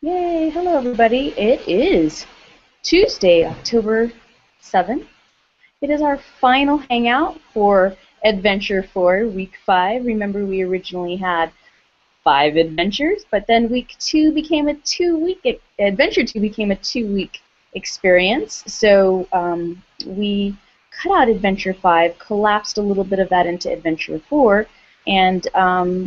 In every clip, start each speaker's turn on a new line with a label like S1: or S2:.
S1: Yay! Hello, everybody. It is Tuesday, October 7th. It is our final hangout for Adventure 4, Week 5. Remember, we originally had 5 adventures, but then Week 2 became a 2-week, Adventure 2 became a 2-week experience. So we cut out Adventure 5, collapsed a little bit of that into Adventure 4, and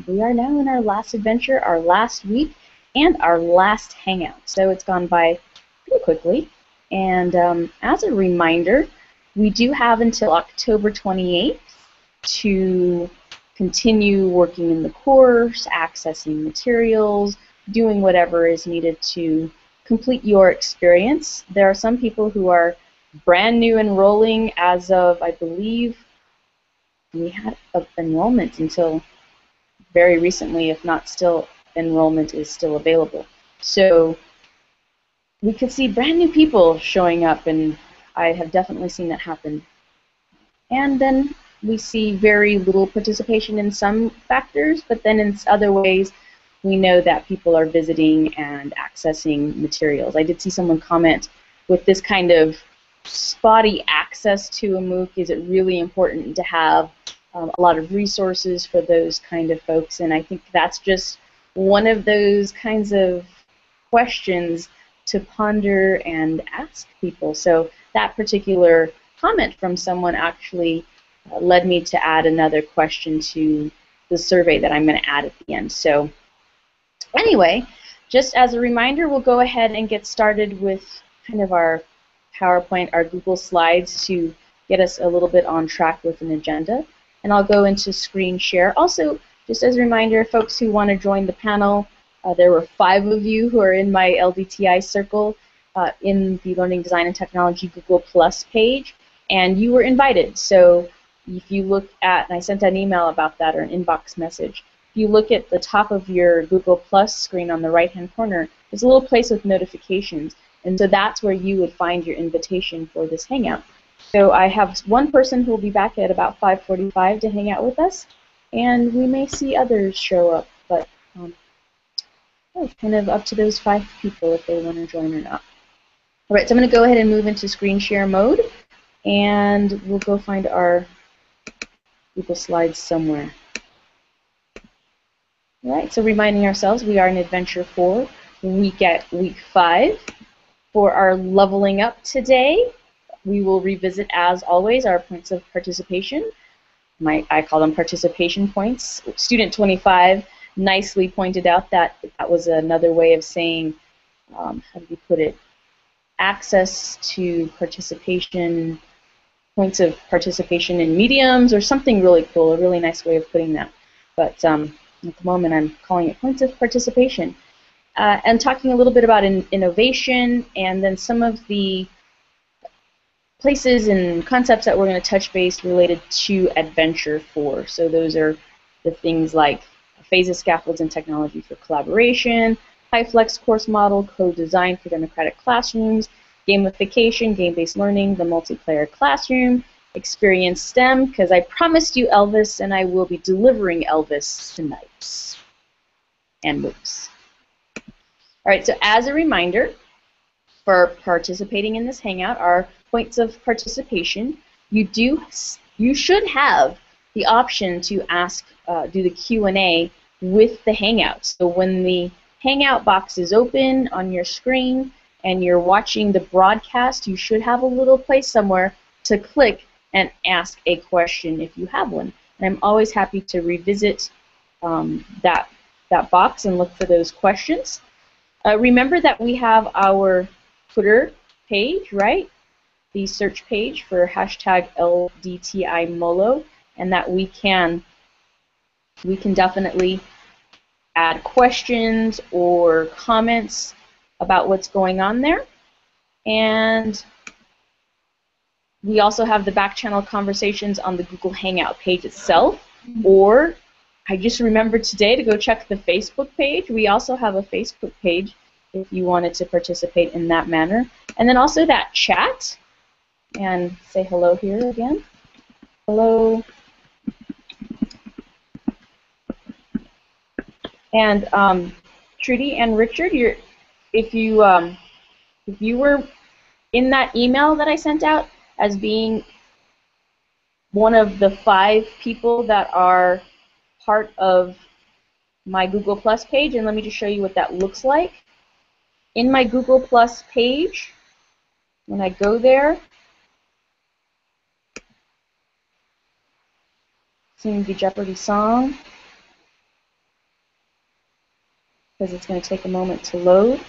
S1: we are now in our last adventure, our last week, and our last hangout. So it's gone by pretty quickly. And as a reminder, we do have until October 28th to continue working in the course, accessing materials, doing whatever is needed to complete your experience. There are some people who are brand new enrolling as of, I believe, we had enrollment until very recently, if not still, enrollment is still available. So we could see brand new people showing up, and I have definitely seen that happen. And then we see very little participation in some factors, but then in other ways we know that people are visiting and accessing materials. I did see someone comment, with this kind of spotty access to a MOOC, is it really important to have a lot of resources for those kind of folks? And I think that's just one of those kinds of questions to ponder and ask people. So that particular comment from someone actually led me to add another question to the survey that I'm going to add at the end. So anyway, just as a reminder, we'll go ahead and get started with kind of our PowerPoint, our Google Slides, to get us a little bit on track with an agenda. And I'll go into screen share. Also, just as a reminder, folks who want to join the panel, there were 5 of you who are in my LDTI circle in the Learning Design and Technology Google Plus page, and you were invited. So if you look at, and I sent an email about that, or an inbox message, if you look at the top of your Google Plus screen on the right-hand corner, there's a little place with notifications, and so that's where you would find your invitation for this Hangout. So I have one person who will be back at about 5:45 to hang out with us, and we may see others show up, but it's kind of up to those 5 people if they want to join or not. All right, so I'm going to go ahead and move into screen share mode, and we'll go find our Google Slides somewhere. All right, so reminding ourselves, we are in Adventure 4, week 5. For our leveling up today, we will revisit, as always, our points of participation. I call them participation points. Student 25 nicely pointed out that that was another way of saying, how do we put it, access to participation, points of participation in mediums, or something really cool, a really nice way of putting that. But at the moment I'm calling it points of participation. And talking a little bit about innovation, and then some of the places and concepts that we're going to touch base related to Adventure 4. So those are the things like phases, scaffolds, and technology for collaboration, HyFlex course model, co-design for democratic classrooms, gamification, game-based learning, the multiplayer classroom, experience STEM, because I promised you Elvis, and I will be delivering Elvis tonight, and MOOCs. All right, so as a reminder, for participating in this Hangout, our points of participation, you should have the option to ask, do the Q&A with the Hangout. So when the Hangout box is open on your screen and you're watching the broadcast, you should have a little place somewhere to click and ask a question if you have one. And I'm always happy to revisit that box and look for those questions. Remember that we have our Twitter page, right? The search page for hashtag LDTIMOLO, and that we can definitely add questions or comments about what's going on there. And we also have the back channel conversations on the Google Hangout page itself, or I just remembered today to go check the Facebook page. We also have a Facebook page if you wanted to participate in that manner. And then also that chat, and say hello here again. Hello. And Trudy and Richard, if you were in that email that I sent out as being one of the 5 people that are part of my Google Plus page, and let me just show you what that looks like. In my Google Plus page, when I go there, sing the Jeopardy song, because it's going to take a moment to load.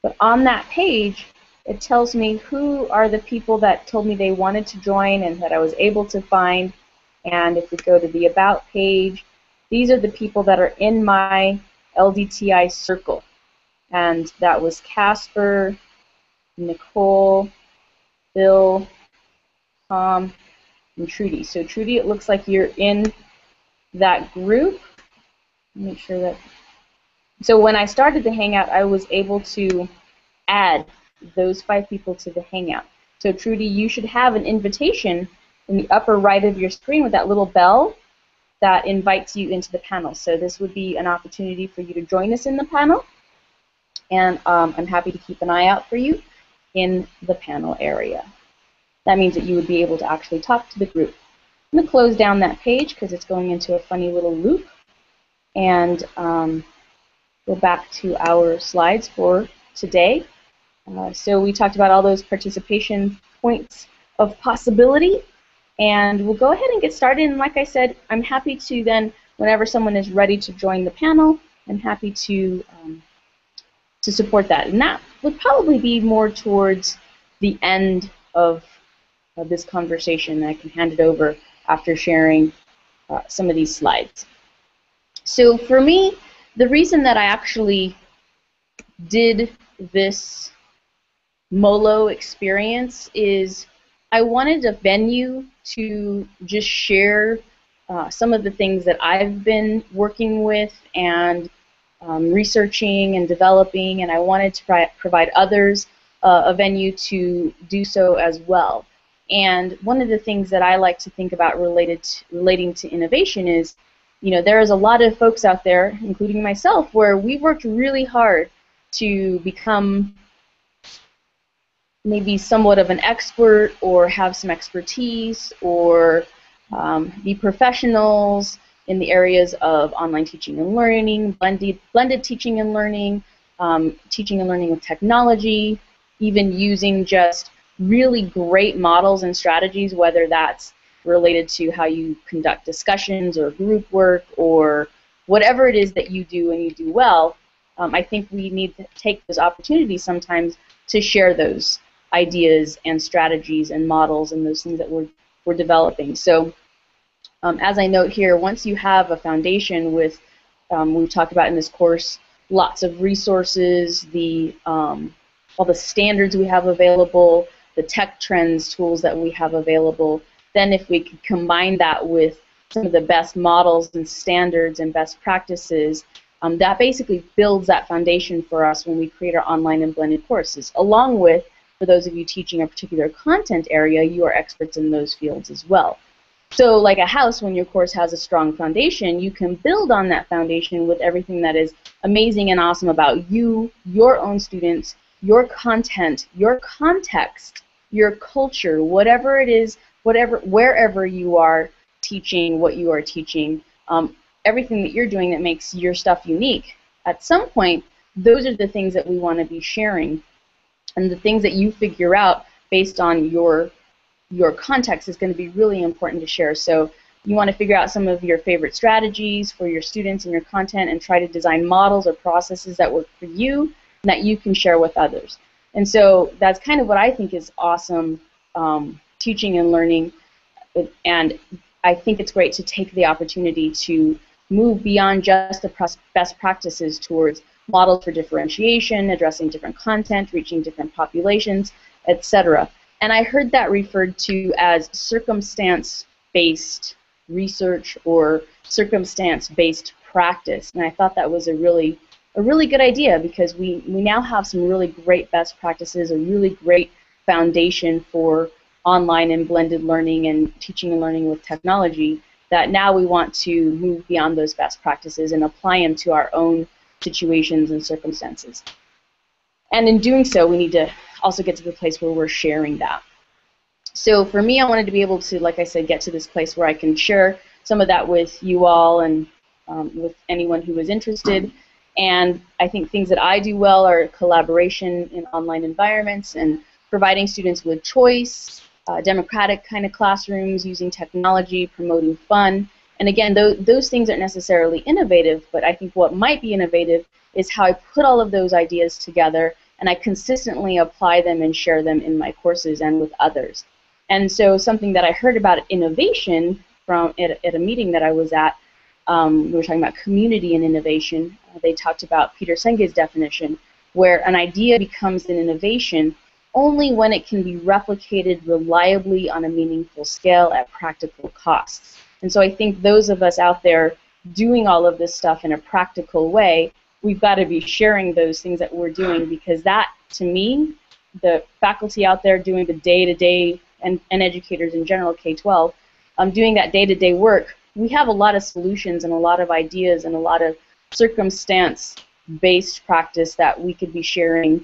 S1: But on that page, it tells me who are the people that told me they wanted to join and that I was able to find. And if we go to the About page, these are the people that are in my LDTI circle. And that was Casper, Nicole, Bill, Tom, and Trudy. So Trudy, it looks like you're in that group. Make sure that. So when I started the Hangout, I was able to add those 5 people to the Hangout. So Trudy, you should have an invitation in the upper right of your screen with that little bell that invites you into the panel. So this would be an opportunity for you to join us in the panel, and I'm happy to keep an eye out for you in the panel area. That means that you would be able to actually talk to the group. I'm going to close down that page because it's going into a funny little loop, and go back to our slides for today. So we talked about all those participation points of possibility, and we'll go ahead and get started. And like I said, I'm happy to then, whenever someone is ready to join the panel, I'm happy to support that. And that would probably be more towards the end of this conversation. I can hand it over after sharing some of these slides. So for me, the reason that I actually did this MOLO experience is I wanted a venue to just share some of the things that I've been working with and researching and developing, and I wanted to provide others a venue to do so as well. And one of the things that I like to think about relating to innovation is, you know, there is a lot of folks out there, including myself, where we worked really hard to become maybe somewhat of an expert or have some expertise or be professionals in the areas of online teaching and learning, blended teaching and learning with technology, even using just really great models and strategies, whether that's related to how you conduct discussions or group work or whatever it is that you do and you do well. I think we need to take those opportunities sometimes to share those ideas and strategies and models and those things that we're developing. So as I note here, once you have a foundation with, we've talked about in this course, lots of resources, all the standards we have available, the tech trends tools that we have available, then if we could combine that with some of the best models and standards and best practices, that basically builds that foundation for us when we create our online and blended courses, along with, for those of you teaching a particular content area, you are experts in those fields as well. So like a house, when your course has a strong foundation, you can build on that foundation with everything that is amazing and awesome about you, your own students, your content, your context, your culture, whatever it is, wherever you are teaching what you are teaching, everything that you're doing that makes your stuff unique. At some point, those are the things that we want to be sharing, and the things that you figure out based on your context is going to be really important to share. So you want to figure out some of your favorite strategies for your students and your content and try to design models or processes that work for you and that you can share with others. And so that's kind of what I think is awesome teaching and learning, and I think it's great to take the opportunity to move beyond just the best practices towards models for differentiation, addressing different content, reaching different populations, etc. And I heard that referred to as circumstance-based research or circumstance-based practice, and I thought that was a really good idea, because we now have some really great best practices, a really great foundation for online and blended learning and teaching and learning with technology, that now we want to move beyond those best practices and apply them to our own situations and circumstances. And in doing so, we need to also get to the place where we're sharing that. So for me, I wanted to be able to, like I said, get to this place where I can share some of that with you all and with anyone who is interested. And I think things that I do well are collaboration in online environments and providing students with choice, democratic kind of classrooms, using technology, promoting fun. And again, those things aren't necessarily innovative, but I think what might be innovative is how I put all of those ideas together and I consistently apply them and share them in my courses and with others. And so something that I heard about innovation from at a meeting that I was at, we were talking about community and innovation. They talked about Peter Senge's definition, where an idea becomes an innovation only when it can be replicated reliably on a meaningful scale at practical costs. And so I think those of us out there doing all of this stuff in a practical way, we've got to be sharing those things that we're doing, because that, to me, the faculty out there doing the day-to-day, and educators in general, K-12, doing that day-to-day work, we have a lot of solutions and a lot of ideas and a lot of circumstance-based practice that we could be sharing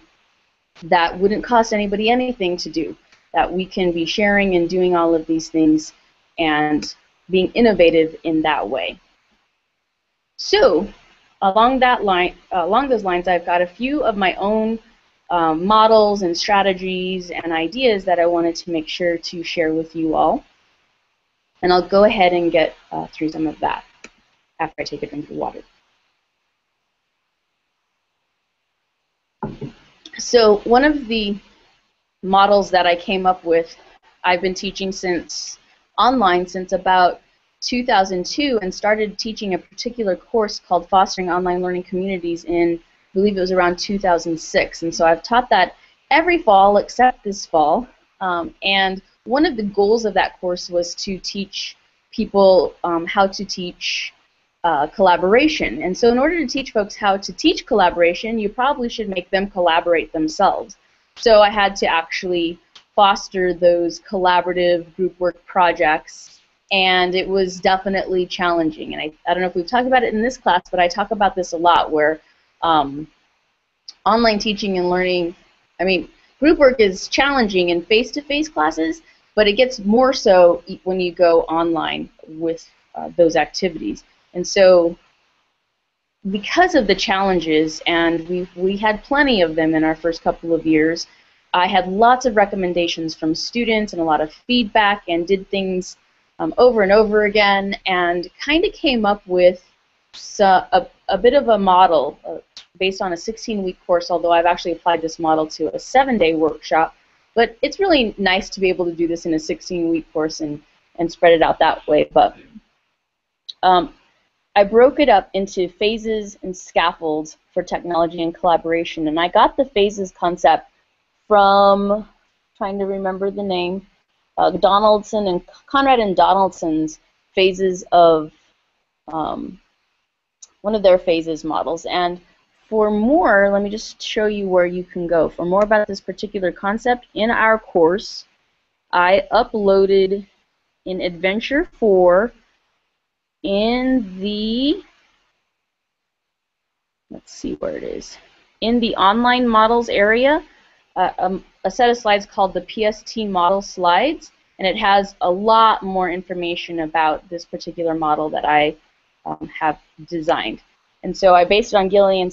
S1: that wouldn't cost anybody anything to do, that we can be sharing and doing all of these things and being innovative in that way. So along those lines, I've got a few of my own models and strategies and ideas that I wanted to make sure to share with you all. And I'll go ahead and get through some of that after I take a drink of water. So one of the models that I came up with, I've been teaching online since about 2002, and started teaching a particular course called Fostering Online Learning Communities in, I believe it was around 2006. And so I've taught that every fall except this fall. And one of the goals of that course was to teach people how to teach collaboration. And so in order to teach folks how to teach collaboration, you probably should make them collaborate themselves. So I had to actually foster those collaborative group work projects, and it was definitely challenging. And I don't know if we've talked about it in this class, but I talk about this a lot, where online teaching and learning, I mean, group work is challenging in face-to-face classes, but it gets more so when you go online with those activities. And so because of the challenges, and we had plenty of them in our first couple of years, I had lots of recommendations from students and a lot of feedback, and did things over and over again, and kind of came up with a bit of a model based on a 16-week course, although I've actually applied this model to a 7-day workshop. But it's really nice to be able to do this in a 16-week course and spread it out that way. But I broke it up into phases and scaffolds for technology and collaboration, and I got the phases concept from, trying to remember the name, Donaldson and Conrad and Donaldson's phases of one of their phases models. And for more, let me just show you where you can go. For more about this particular concept in our course, I uploaded in Adventure 4 in the, let's see where it is, in the online models area, a set of slides called the PST model slides, and it has a lot more information about this particular model that I have designed. And so I based it on Gilly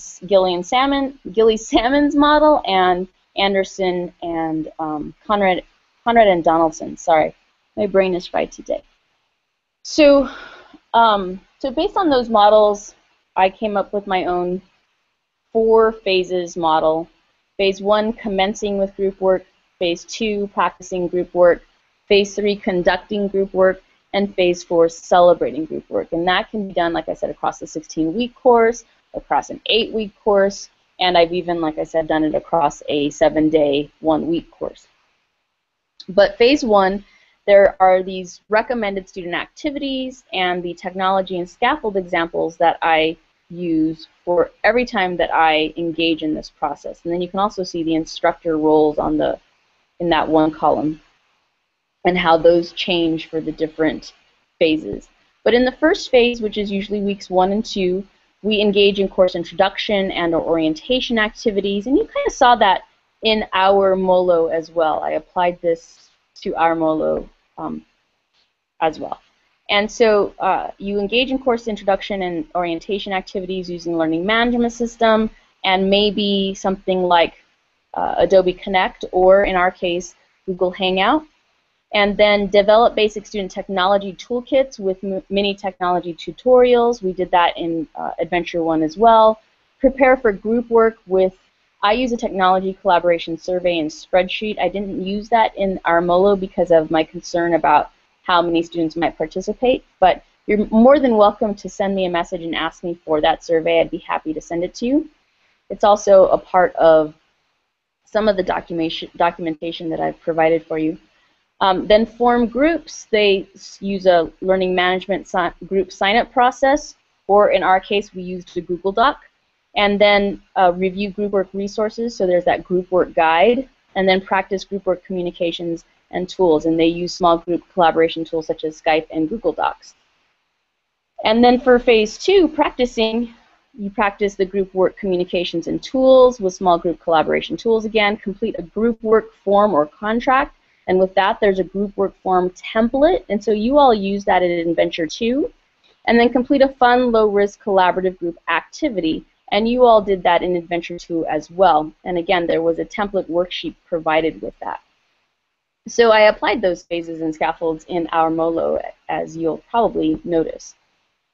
S1: Salmon's model, and Anderson and Conrad and Donaldson. Sorry, my brain is fried today. So, so based on those models, I came up with my own 4 phases model. Phase 1, commencing with group work. Phase 2, practicing group work. Phase 3, conducting group work. And Phase 4, celebrating group work. And that can be done, like I said, across a 16-week course, across an 8-week course, and I've even, like I said, done it across a 7-day, 1-week course. But Phase 1, there are these recommended student activities and the technology and scaffold examples that I use for every time that I engage in this process. And then you can also see the instructor roles on in that one column, and how those change for the different phases. But in the first phase, which is usually weeks 1 and 2, We engage in course introduction and or orientation activities, and you kind of saw that in our MOLO as well. I applied this to our MOLO as well. And so you engage in course introduction and orientation activities using learning management system and maybe something like Adobe Connect, or in our case, Google Hangout. And then develop basic student technology toolkits with mini technology tutorials. We did that in Adventure 1 as well. Prepare for group work with, I use a technology collaboration survey and spreadsheet. I didn't use that in our MOLO because of my concern about how many students might participate, but you're more than welcome to send me a message and ask me for that survey. I'd be happy to send it to you. It's also a part of some of the documentation that I've provided for you. Then form groups. They use a learning management group sign-up process, or in our case, we used a Google Doc. And then review group work resources, so there's that group work guide. And then practice group work communications and tools, and they use small group collaboration tools such as Skype and Google Docs. And then for phase 2, practicing, you practice the group work communications and tools with small group collaboration tools again. Complete a group work form or contract. And with that, there's a group work form template, and so you all use that in Adventure 2. And then complete a fun, low-risk collaborative group activity, and you all did that in Adventure 2 as well. And again, there was a template worksheet provided with that. So I applied those phases and scaffolds in our MOLO, as you'll probably notice.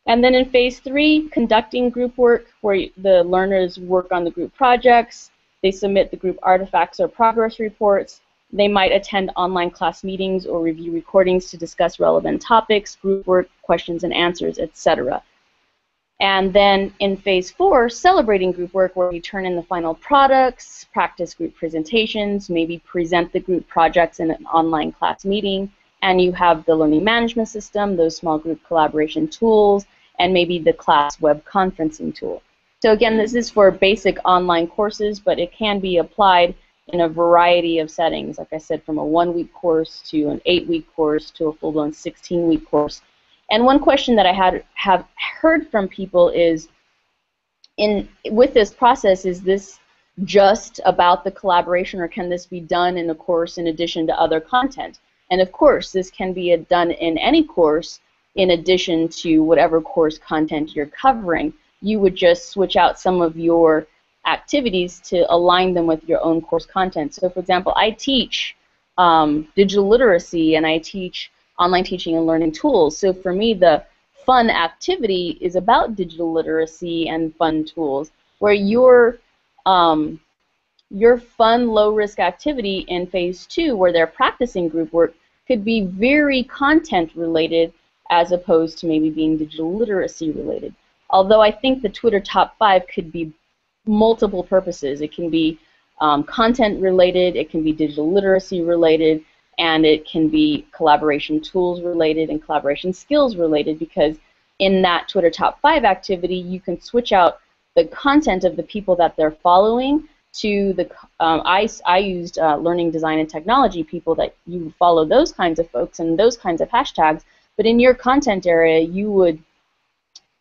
S1: And then in phase 3, conducting group work, where the learners work on the group projects, they submit the group artifacts or progress reports. They might attend online class meetings or review recordings to discuss relevant topics, group work, questions and answers, etc. And then in phase 4, celebrating group work, where you turn in the final products, practice group presentations, maybe present the group projects in an online class meeting, and you have the learning management system, those small group collaboration tools, and maybe the class web conferencing tool. So again, this is for basic online courses, but it can be applied in a variety of settings, like I said, from a 1-week course to an 8-week course to a full-blown 16-week course. And one question that I have heard from people is, with this process, is this just about the collaboration, or can this be done in a course in addition to other content? And of course, this can be done in any course in addition to whatever course content you're covering. You would just switch out some of your activities to align them with your own course content. So for example, I teach digital literacy, and I teach online teaching and learning tools. So for me, the fun activity is about digital literacy and fun tools, where your fun, low-risk activity in phase 2, where they're practicing group work, could be very content-related as opposed to maybe being digital literacy-related. Although I think the Twitter Top 5 could be multiple purposes. It can be content-related, it can be digital literacy-related, and it can be collaboration tools-related and collaboration skills-related, because in that Twitter Top 5 activity, you can switch out the content of the people that they're following to the, I used learning design and technology people, that you follow those kinds of folks and those kinds of hashtags, but in your content area, you would,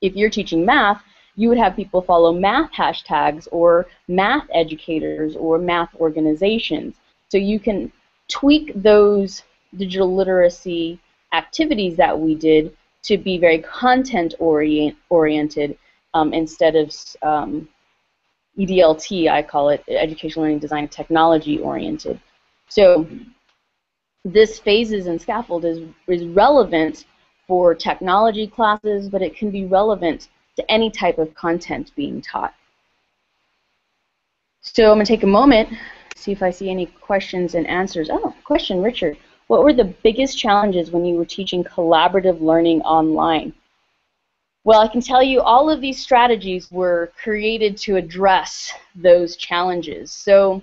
S1: if you're teaching math, you would have people follow math hashtags or math educators or math organizations. So you can tweak those digital literacy activities that we did to be very content oriented instead of EDLT, I call it, educational learning design and technology oriented. So this phases and scaffold is relevant for technology classes, but it can be relevant to any type of content being taught. So I'm going to take a moment, see if I see any questions and answers. Oh, question, Richard. What were the biggest challenges when you were teaching collaborative learning online? Well, I can tell you all of these strategies were created to address those challenges. So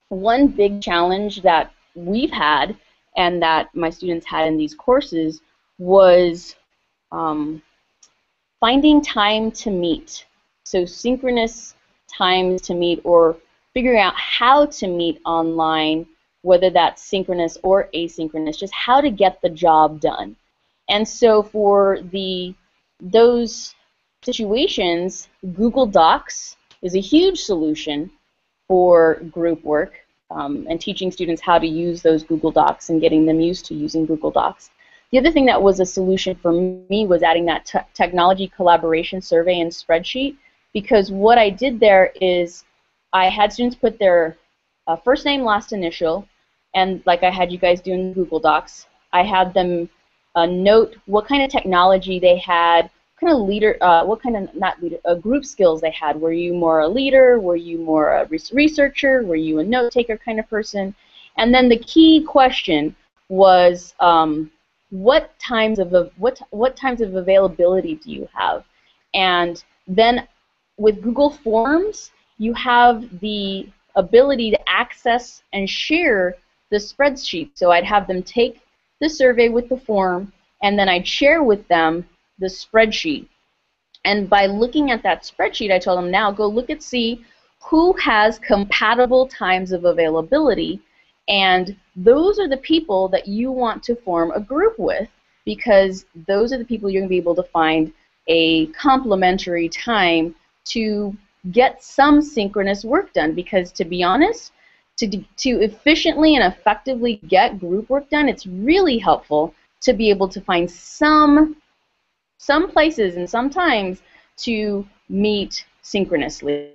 S1: one big challenge that we've had and that my students had in these courses was finding time to meet. So synchronous times to meet, or figuring out how to meet online, whether that's synchronous or asynchronous, just how to get the job done. And so for those situations, Google Docs is a huge solution for group work and teaching students how to use those Google Docs and getting them used to using Google Docs. The other thing that was a solution for me was adding that technology collaboration survey and spreadsheet, because what I did there is I had students put their first name, last initial, and like I had you guys do in Google Docs, I had them note what kind of technology they had, what kind of leader, not leader, group skills they had. Were you more a leader? Were you more a researcher? Were you a note taker kind of person? And then the key question was, what times of availability do you have? And then with Google Forms, you have the ability to access and share the spreadsheet. So I'd have them take the survey with the form, and then I'd share with them the spreadsheet. And by looking at that spreadsheet, I told them, now go look and see who has compatible times of availability, and those are the people that you want to form a group with, because those are the people you're going to be able to find a complementary time to get some synchronous work done. Because to be honest, to efficiently and effectively get group work done, it's really helpful to be able to find some places and some times to meet synchronously.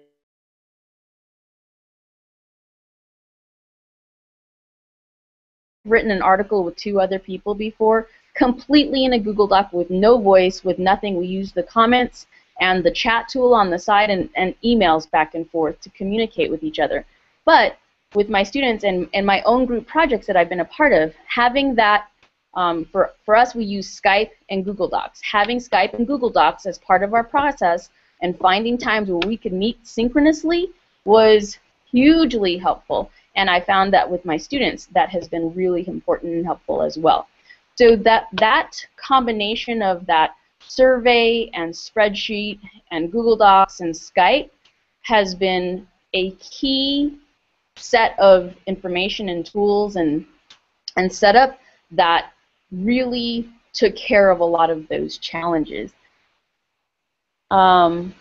S1: Written an article with 2 other people before, completely in a Google Doc with no voice, with nothing. We use the comments and the chat tool on the side and emails back and forth to communicate with each other. But with my students and my own group projects that I've been a part of, having that, for us, we use Skype and Google Docs. Having Skype and Google Docs as part of our process and finding times where we could meet synchronously was hugely helpful. And I found that with my students, that has been really important and helpful as well. So that combination of that survey and spreadsheet and Google Docs and Skype has been a key set of information and tools and setup that really took care of a lot of those challenges. And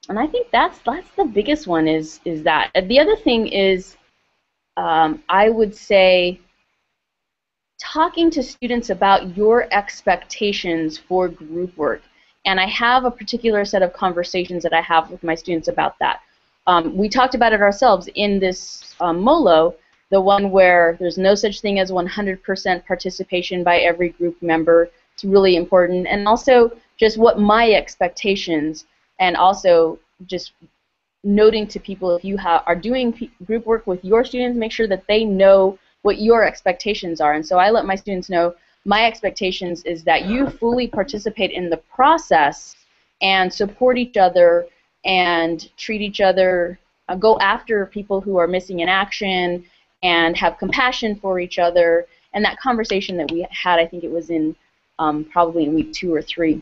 S1: I think that's the biggest one is that. The other thing is, I would say, talking to students about your expectations for group work. And I have a particular set of conversations that I have with my students about that. We talked about it ourselves in this MOLO, the one where there's no such thing as 100% participation by every group member. It's really important. And also just what my expectations, and also just noting to people, if you are doing group work with your students, make sure that they know what your expectations are. And so I let my students know my expectations is that you fully participate in the process and support each other and treat each other, go after people who are missing in action, and have compassion for each other. And that conversation that we had, I think it was in probably in week 2 or 3,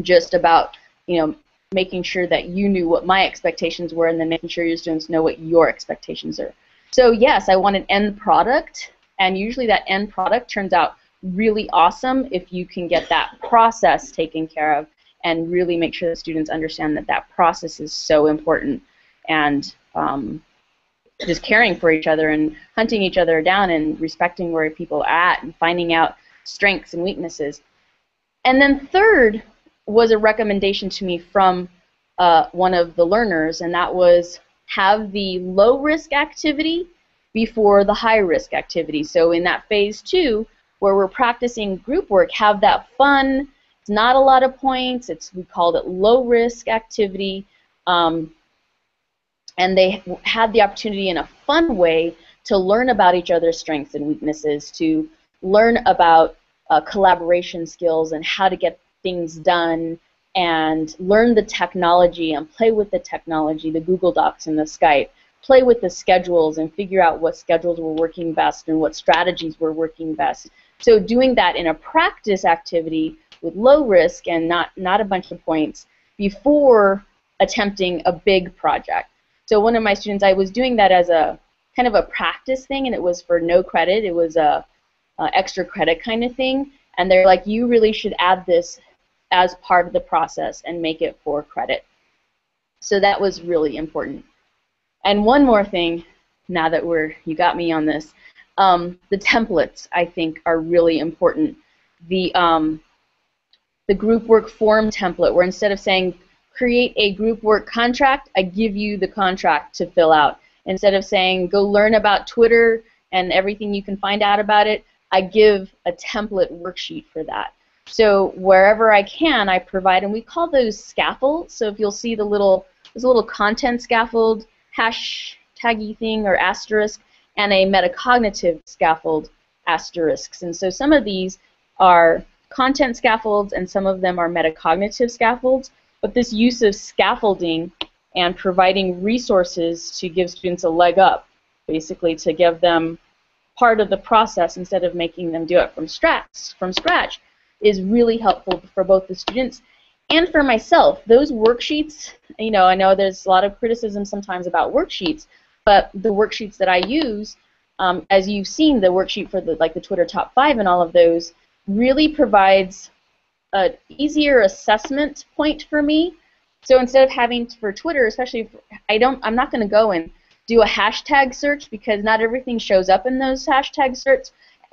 S1: just about, you know, making sure that you knew what my expectations were, and then making sure your students know what your expectations are. So yes, I want an end product, and usually that end product turns out really awesome if you can get that process taken care of and really make sure that students understand that that process is so important, and just caring for each other and hunting each other down and respecting where people are at and finding out strengths and weaknesses. And then third was a recommendation to me from one of the learners, and that was have the low-risk activity before the high-risk activity. So in that phase 2, where we're practicing group work, have that fun. It's not a lot of points. We called it low-risk activity. And they had the opportunity in a fun way to learn about each other's strengths and weaknesses, to learn about collaboration skills and how to get things done, and learn the technology and play with the technology, the Google Docs and the Skype, play with the schedules and figure out what schedules were working best and what strategies were working best. So doing that in a practice activity with low risk and not a bunch of points before attempting a big project. So one of my students, I was doing that as a kind of a practice thing, and it was for no credit. It was a extra credit kind of thing. And they're like, you really should add this as part of the process and make it for credit. So that was really important. And one more thing, now that you got me on this, the templates I think are really important. The group work form template, where instead of saying create a group work contract, I give you the contract to fill out. Instead of saying go learn about Twitter and everything you can find out about it, I give a template worksheet for that. So wherever I can, I provide, and we call those scaffolds. So if you'll see there's a little content scaffold, hashtaggy thing or asterisk, and a metacognitive scaffold, asterisks. And so some of these are content scaffolds and some of them are metacognitive scaffolds. But this use of scaffolding and providing resources to give students a leg up, basically to give them part of the process instead of making them do it from scratch, is really helpful for both the students and for myself. Those worksheets, I know there's a lot of criticism sometimes about worksheets, but the worksheets that I use, as you've seen, the worksheet for the Twitter top 5 and all of those, really provides an easier assessment point for me. So instead of having for Twitter, especially I'm not going to go and do a hashtag search because not everything shows up in those hashtag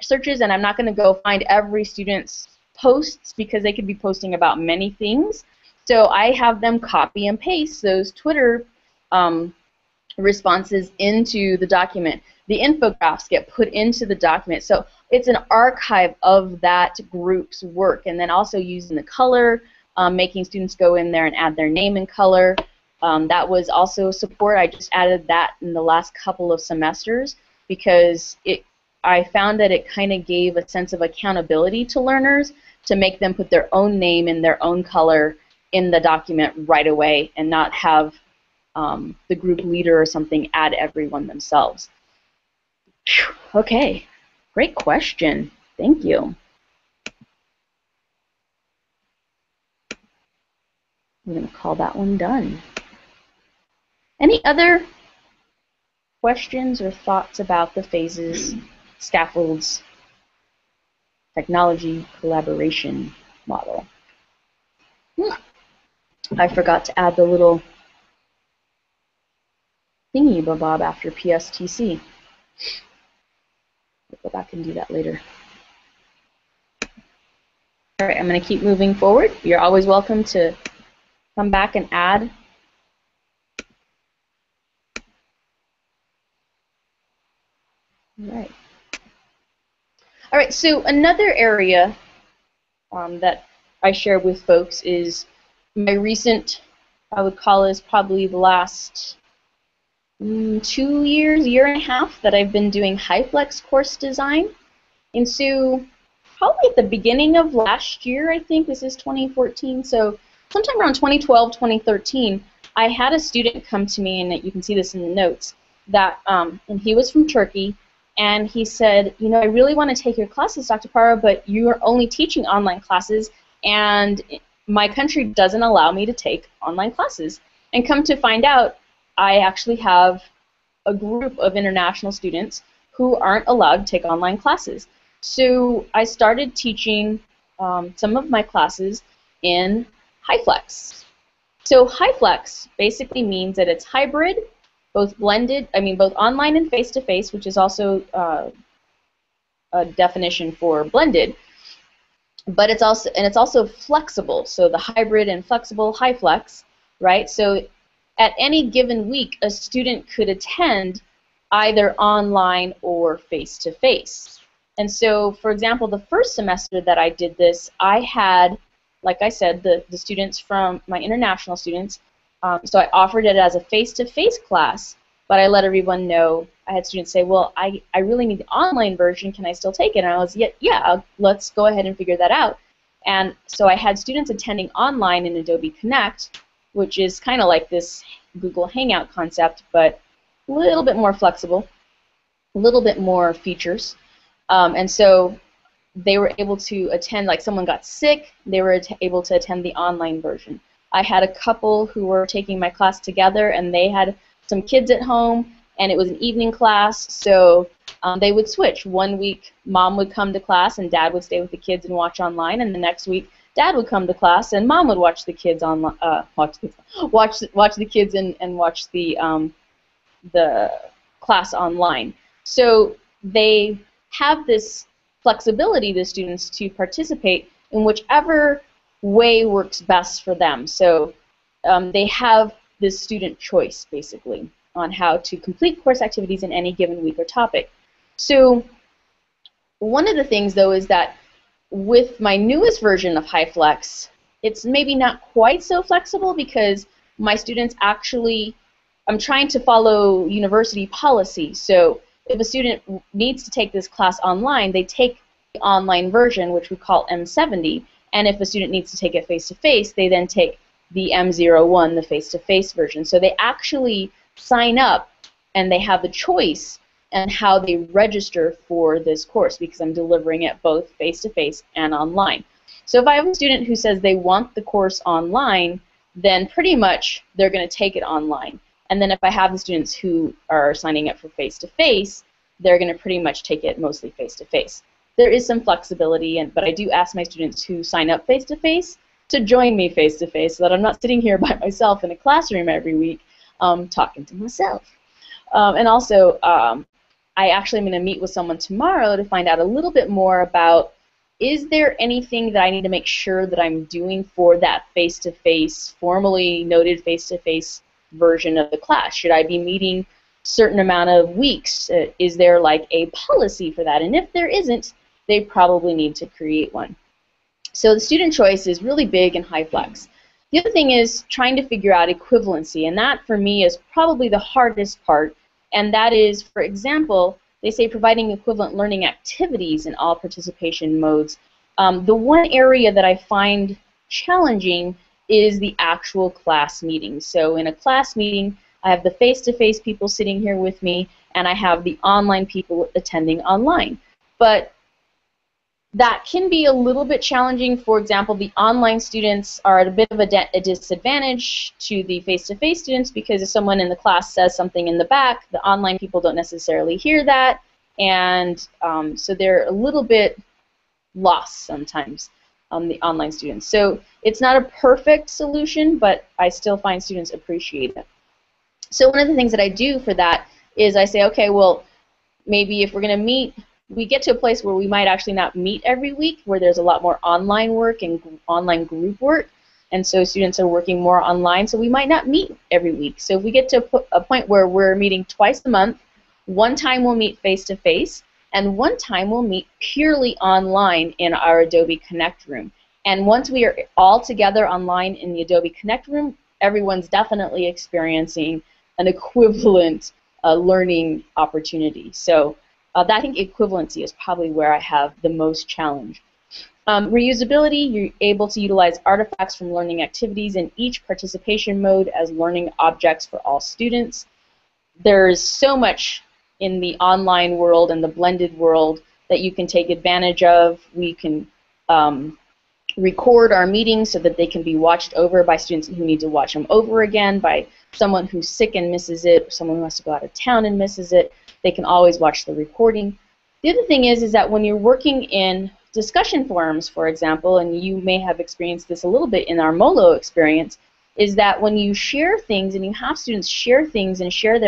S1: searches, and I'm not going to go find every student's posts because they could be posting about many things. So I have them copy and paste those Twitter responses into the document. The infographics get put into the document. So it's an archive of that group's work, and then also using the color, making students go in there and add their name in color. That was also support. I just added that in the last couple of semesters because I found that it kind of gave a sense of accountability to learners to make them put their own name and their own color in the document right away and not have the group leader or something add everyone themselves. Okay, great question. Thank you. I'm going to call that one done. Any other questions or thoughts about the phases, scaffolds, technology, collaboration model? I forgot to add the little thingy bob after PSTC. I'll go back and do that later. All right, I'm going to keep moving forward. You're always welcome to come back and add. All right, so another area that I share with folks is my recent, I would call this probably the last 2 years, year and a half that I've been doing HiFlex course design. And so probably at the beginning of last year, I think, this is 2014, so sometime around 2012, 2013, I had a student come to me, and you can see this in the notes, that, and he was from Turkey, and he said, I really want to take your classes, Dr. Parra, but you are only teaching online classes, and my country doesn't allow me to take online classes. And come to find out, I actually have a group of international students who aren't allowed to take online classes. So I started teaching some of my classes in HiFlex. So HiFlex basically means that it's hybrid, both blended, both online and face-to-face, which is also a definition for blended, but it's also flexible. So the hybrid and flexible HiFlex, right? So at any given week, a student could attend either online or face-to-face. And so, for example, the first semester that I did this, I had, like I said, the students from my international students. So I offered it as a face-to-face class, but I let everyone know. I had students say, well, I really need the online version. Can I still take it? And I was, yeah, let's go ahead and figure that out. And so I had students attending online in Adobe Connect, which is kind of like this Google Hangout concept, but a little bit more flexible, a little bit more features. And so they were able to attend, like someone got sick, they were able to attend the online version. I had a couple who were taking my class together, and they had some kids at home, and it was an evening class, so they would switch. One week, mom would come to class, and dad would stay with the kids and watch online, and the next week, Dad would come to class, and Mom would watch the kids on watch the kids and watch the class online. So they have this flexibility, the students, to participate in whichever way works best for them. So they have this student choice, basically, on how to complete course activities in any given week or topic. So one of the things, though, is that with my newest version of HiFlex, it's maybe not quite so flexible because my students actually, I'm trying to follow university policy. So if a student needs to take this class online, they take the online version, which we call M70, and if a student needs to take it face-to-face, they then take the M01, the face-to-face version. So they actually sign up and they have the choice and how they register for this course because I'm delivering it both face-to-face and online. So if I have a student who says they want the course online, then pretty much they're going to take it online. And then if I have the students who are signing up for face-to-face, they're going to pretty much take it mostly face-to-face. There is some flexibility, but I do ask my students who sign up face-to-face to join me face-to-face so that I'm not sitting here by myself in a classroom every week talking to myself. And also, I actually am going to meet with someone tomorrow to find out a little bit more about, is there anything that I need to make sure that I'm doing for that face-to-face, formally noted face-to-face version of the class? Should I be meeting certain amount of weeks? Is there like a policy for that? And if there isn't, they probably need to create one. So the student choice is really big in HiFlex. The other thing is trying to figure out equivalency, and that for me is probably the hardest part, and that is, for example, they say providing equivalent learning activities in all participation modes. The one area that I find challenging is the actual class meeting. So in a class meeting, I have the face-to-face people sitting here with me, and I have the online people attending online. But that can be a little bit challenging. For example, the online students are at a bit of a disadvantage to the face-to-face students because if someone in the class says something in the back, the online people don't necessarily hear that, and so they're a little bit lost sometimes, the online students. So it's not a perfect solution, but I still find students appreciate it. So one of the things that I do for that is I say, okay, well, maybe if we're going to meet, we get to a place where we might actually not meet every week, where there's a lot more online work and online group work, and so students are working more online, so we might not meet every week. So if we get to a point where we're meeting twice a month, one time we'll meet face-to-face, and one time we'll meet purely online in our Adobe Connect room. And once we are all together online in the Adobe Connect room, everyone's definitely experiencing an equivalent learning opportunity. So I think equivalency is probably where I have the most challenge. Reusability, you're able to utilize artifacts from learning activities in each participation mode as learning objects for all students. There's so much in the online world and the blended world that you can take advantage of. We can record our meetings so that they can be watched over by students who need to watch them over again, by someone who's sick and misses it, someone who has to go out of town and misses it. They can always watch the recording. The other thing is that when you're working in discussion forums, for example, and you may have experienced this a little bit in our MOLO experience, is that when you share things and you have students share things and share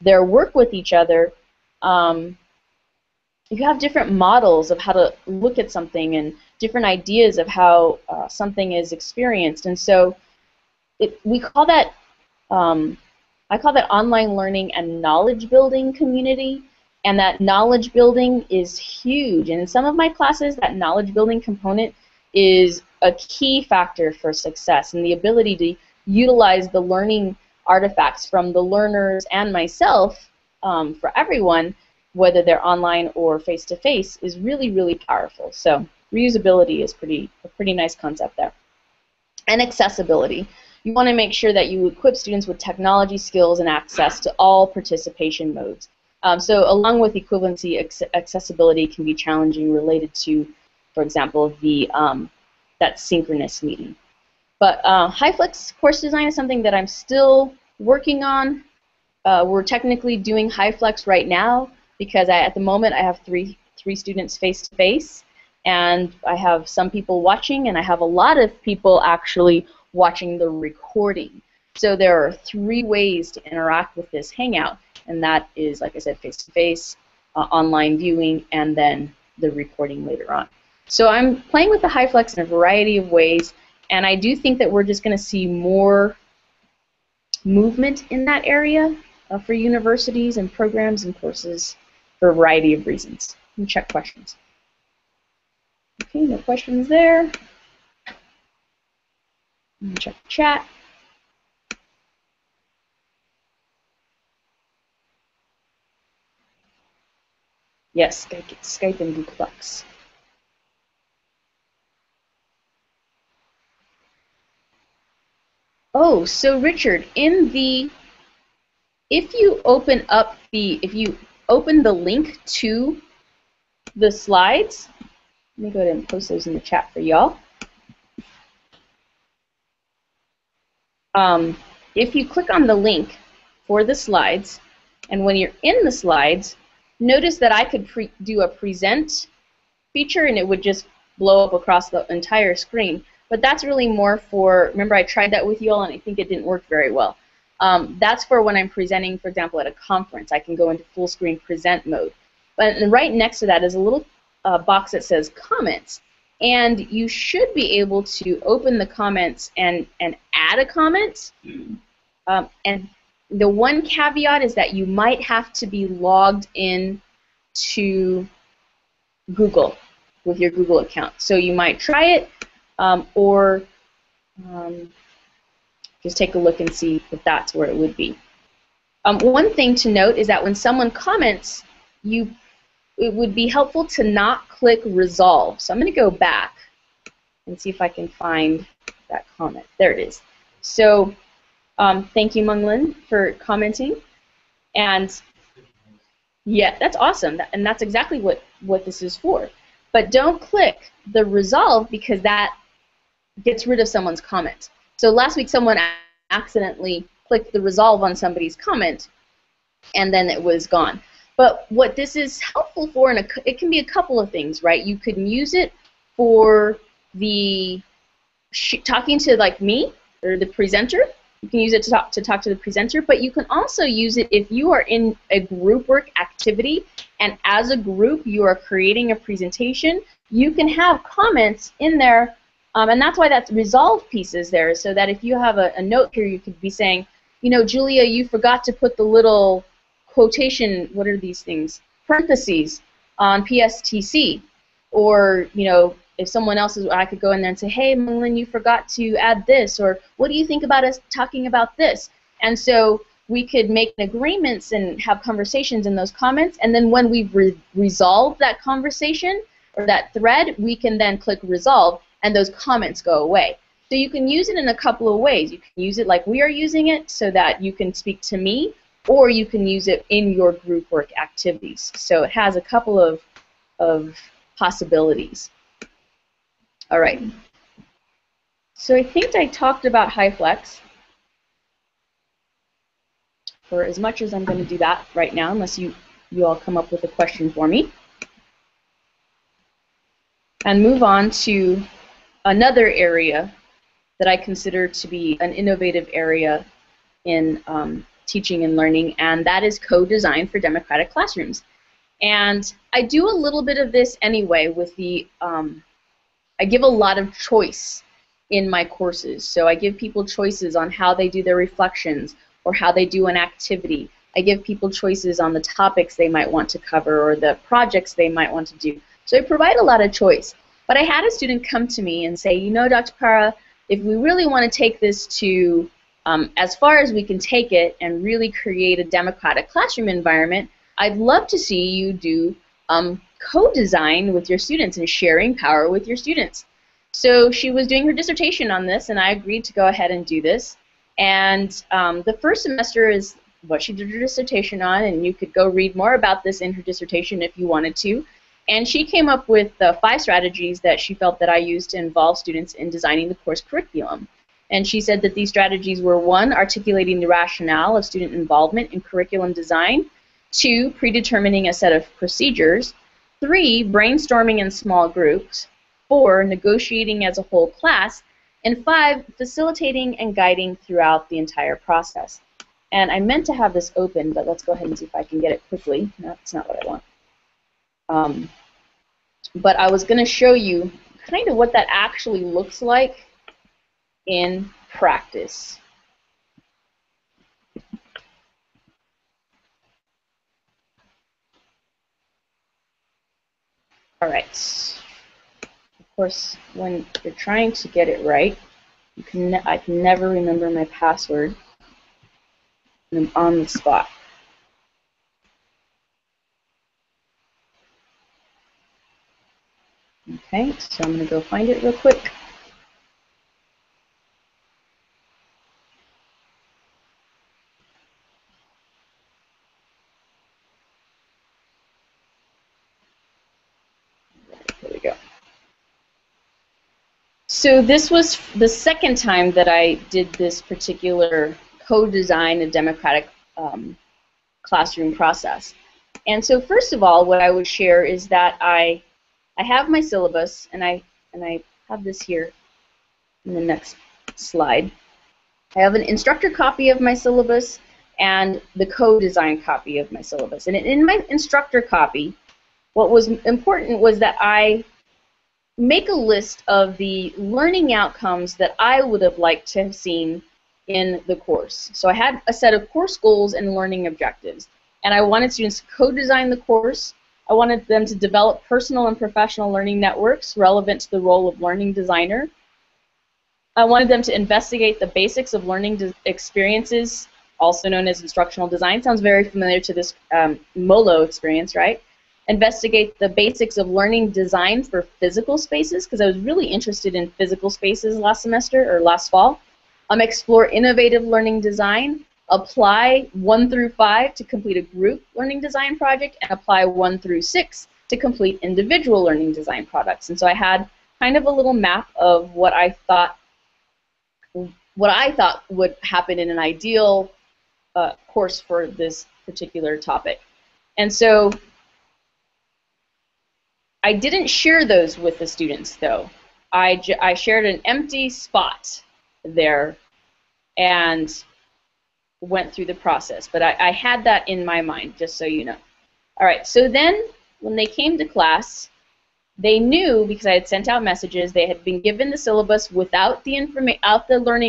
S1: their work with each other, you have different models of how to look at something and different ideas of how something is experienced. And so we call that I call that online learning and knowledge building community, and that knowledge building is huge. And in some of my classes, that knowledge building component is a key factor for success, and the ability to utilize the learning artifacts from the learners and myself for everyone, whether they're online or face-to-face, is really, really powerful. So reusability is a pretty nice concept there. And accessibility. You want to make sure that you equip students with technology skills and access to all participation modes. So along with equivalency, accessibility can be challenging related to, for example, that synchronous meeting. But HiFlex course design is something that I'm still working on. We're technically doing HiFlex right now because at the moment I have three students face-to-face, And I have some people watching, and I have a lot of people actually watching the recording. So there are 3 ways to interact with this Hangout, and that is, like I said, face-to-face, online viewing, and then the recording later on. So I'm playing with the HyFlex in a variety of ways, and I do think that we're just going to see more movement in that area for universities and programs and courses for a variety of reasons. Let me check questions. Okay, no questions there. Let me check the chat. Yes, Skype and Google Docs. Oh, so Richard, if you open the link to the slides, let me go ahead and post those in the chat for y'all. If you click on the link for the slides, and when you're in the slides, notice that I could do a present feature, and it would just blow up across the entire screen. But that's really more for, remember I tried that with you all, and I think it didn't work very well. That's for when I'm presenting, for example, at a conference. I can go into full screen present mode. But right next to that is a little box that says comments. And you should be able to open the comments and add a comment. And the one caveat is that you might have to be logged in to Google with your Google account. So you might try it, or just take a look and see if that's where it would be. One thing to note is that when someone comments, it would be helpful to not click resolve. So I'm going to go back and see if I can find that comment. There it is. So thank you, Munglin, for commenting. And yeah, that's awesome. And that's exactly what this is for. But don't click the resolve, because that gets rid of someone's comment. So last week someone accidentally clicked the resolve on somebody's comment, and then it was gone. But what this is helpful for, and it can be a couple of things, right? You can use it for the talking to, like, me or the presenter. You can use it to talk to the presenter, but you can also use it if you are in a group work activity, and as a group you are creating a presentation. You can have comments in there, and that's why that resolve piece is there, so that if you have a note here, you could be saying, you know, Julia, you forgot to put the little quotation, what are these things, parentheses on PSTC, or, you know, if someone else is, I could go in there and say, hey, Munglin, you forgot to add this, or what do you think about us talking about this? And so we could make agreements and have conversations in those comments, and then when we've resolved that conversation or that thread, we can then click resolve, and those comments go away. So you can use it in a couple of ways. You can use it like we are using it, so that you can speak to me, or you can use it in your group work activities. So it has a couple of possibilities. All right. So I think I talked about HyFlex for as much as I'm going to do that right now, unless you all come up with a question for me. And move on to another area that I consider to be an innovative area in teaching and learning, and that is co-design for democratic classrooms. And I do a little bit of this anyway with the, I give a lot of choice in my courses. So I give people choices on how they do their reflections or how they do an activity. I give people choices on the topics they might want to cover or the projects they might want to do. So I provide a lot of choice. But I had a student come to me and say, you know, Dr. Para, if we really want to take this to as far as we can take it and really create a democratic classroom environment, I'd love to see you do co-design with your students and sharing power with your students. So she was doing her dissertation on this, and I agreed to go ahead and do this. And the first semester is what she did her dissertation on, and you could go read more about this in her dissertation if you wanted to. And she came up with 5 strategies that she felt that I used to involve students in designing the course curriculum. And she said that these strategies were: 1, articulating the rationale of student involvement in curriculum design; 2, predetermining a set of procedures; 3, brainstorming in small groups. 4, negotiating as a whole class. And 5, facilitating and guiding throughout the entire process. And I meant to have this open, but let's go ahead and see if I can get it quickly. No, that's not what I want. But I was going to show you kind of what that actually looks like in practice. All right. Of course, when you're trying to get it right, I can never remember my password, and I'm on the spot. Okay, so I'm going to go find it real quick. There we go. So this was the second time that I did this particular co-design a democratic classroom process. And so first of all, what I would share is that I have my syllabus, and I have this here in the next slide. I have an instructor copy of my syllabus and the co-design copy of my syllabus. And in my instructor copy, what was important was that I make a list of the learning outcomes that I would have liked to have seen in the course. So I had a set of course goals and learning objectives. And I wanted students to co-design the course. I wanted them to develop personal and professional learning networks relevant to the role of learning designer. I wanted them to investigate the basics of learning experiences, also known as instructional design. Sounds very familiar to this MOLO experience, right? Investigate the basics of learning design for physical spaces, because I was really interested in physical spaces last semester, or last fall. Explore innovative learning design. Apply 1 through 5 to complete a group learning design project, and apply 1 through 6 to complete individual learning design products. And so I had kind of a little map of what I thought would happen in an ideal course for this particular topic. And so I didn't share those with the students, though. I shared an empty spot there and went through the process. But I had that in my mind, just so you know. All right, so then when they came to class, they knew, because I had sent out messages, they had been given the syllabus without the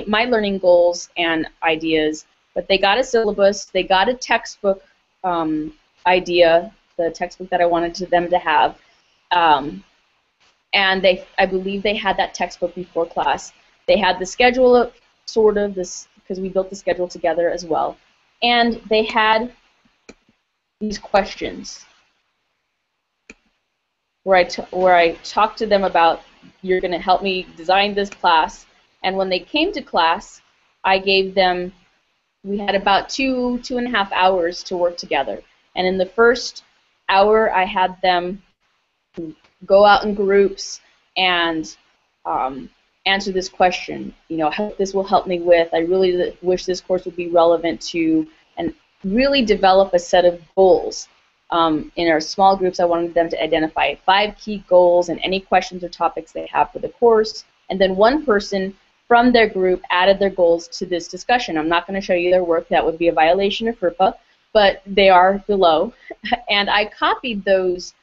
S1: my learning goals and ideas, but they got a syllabus, they got a textbook idea, the textbook that I wanted them to have, and I believe they had that textbook before class. They had the schedule of sort of this, because we built the schedule together as well, and they had these questions where I talked to them about, you're going to help me design this class. And when they came to class, I gave them, we had about 2.5 hours to work together. And in the first hour, I had them go out in groups and answer this question. You know, what this will help me with. I really wish this course would be relevant to, and really develop a set of goals. In our small groups, I wanted them to identify 5 key goals and any questions or topics they have for the course. And then one person from their group added their goals to this discussion. I'm not going to show you their work. That would be a violation of FERPA, but they are below. And I copied those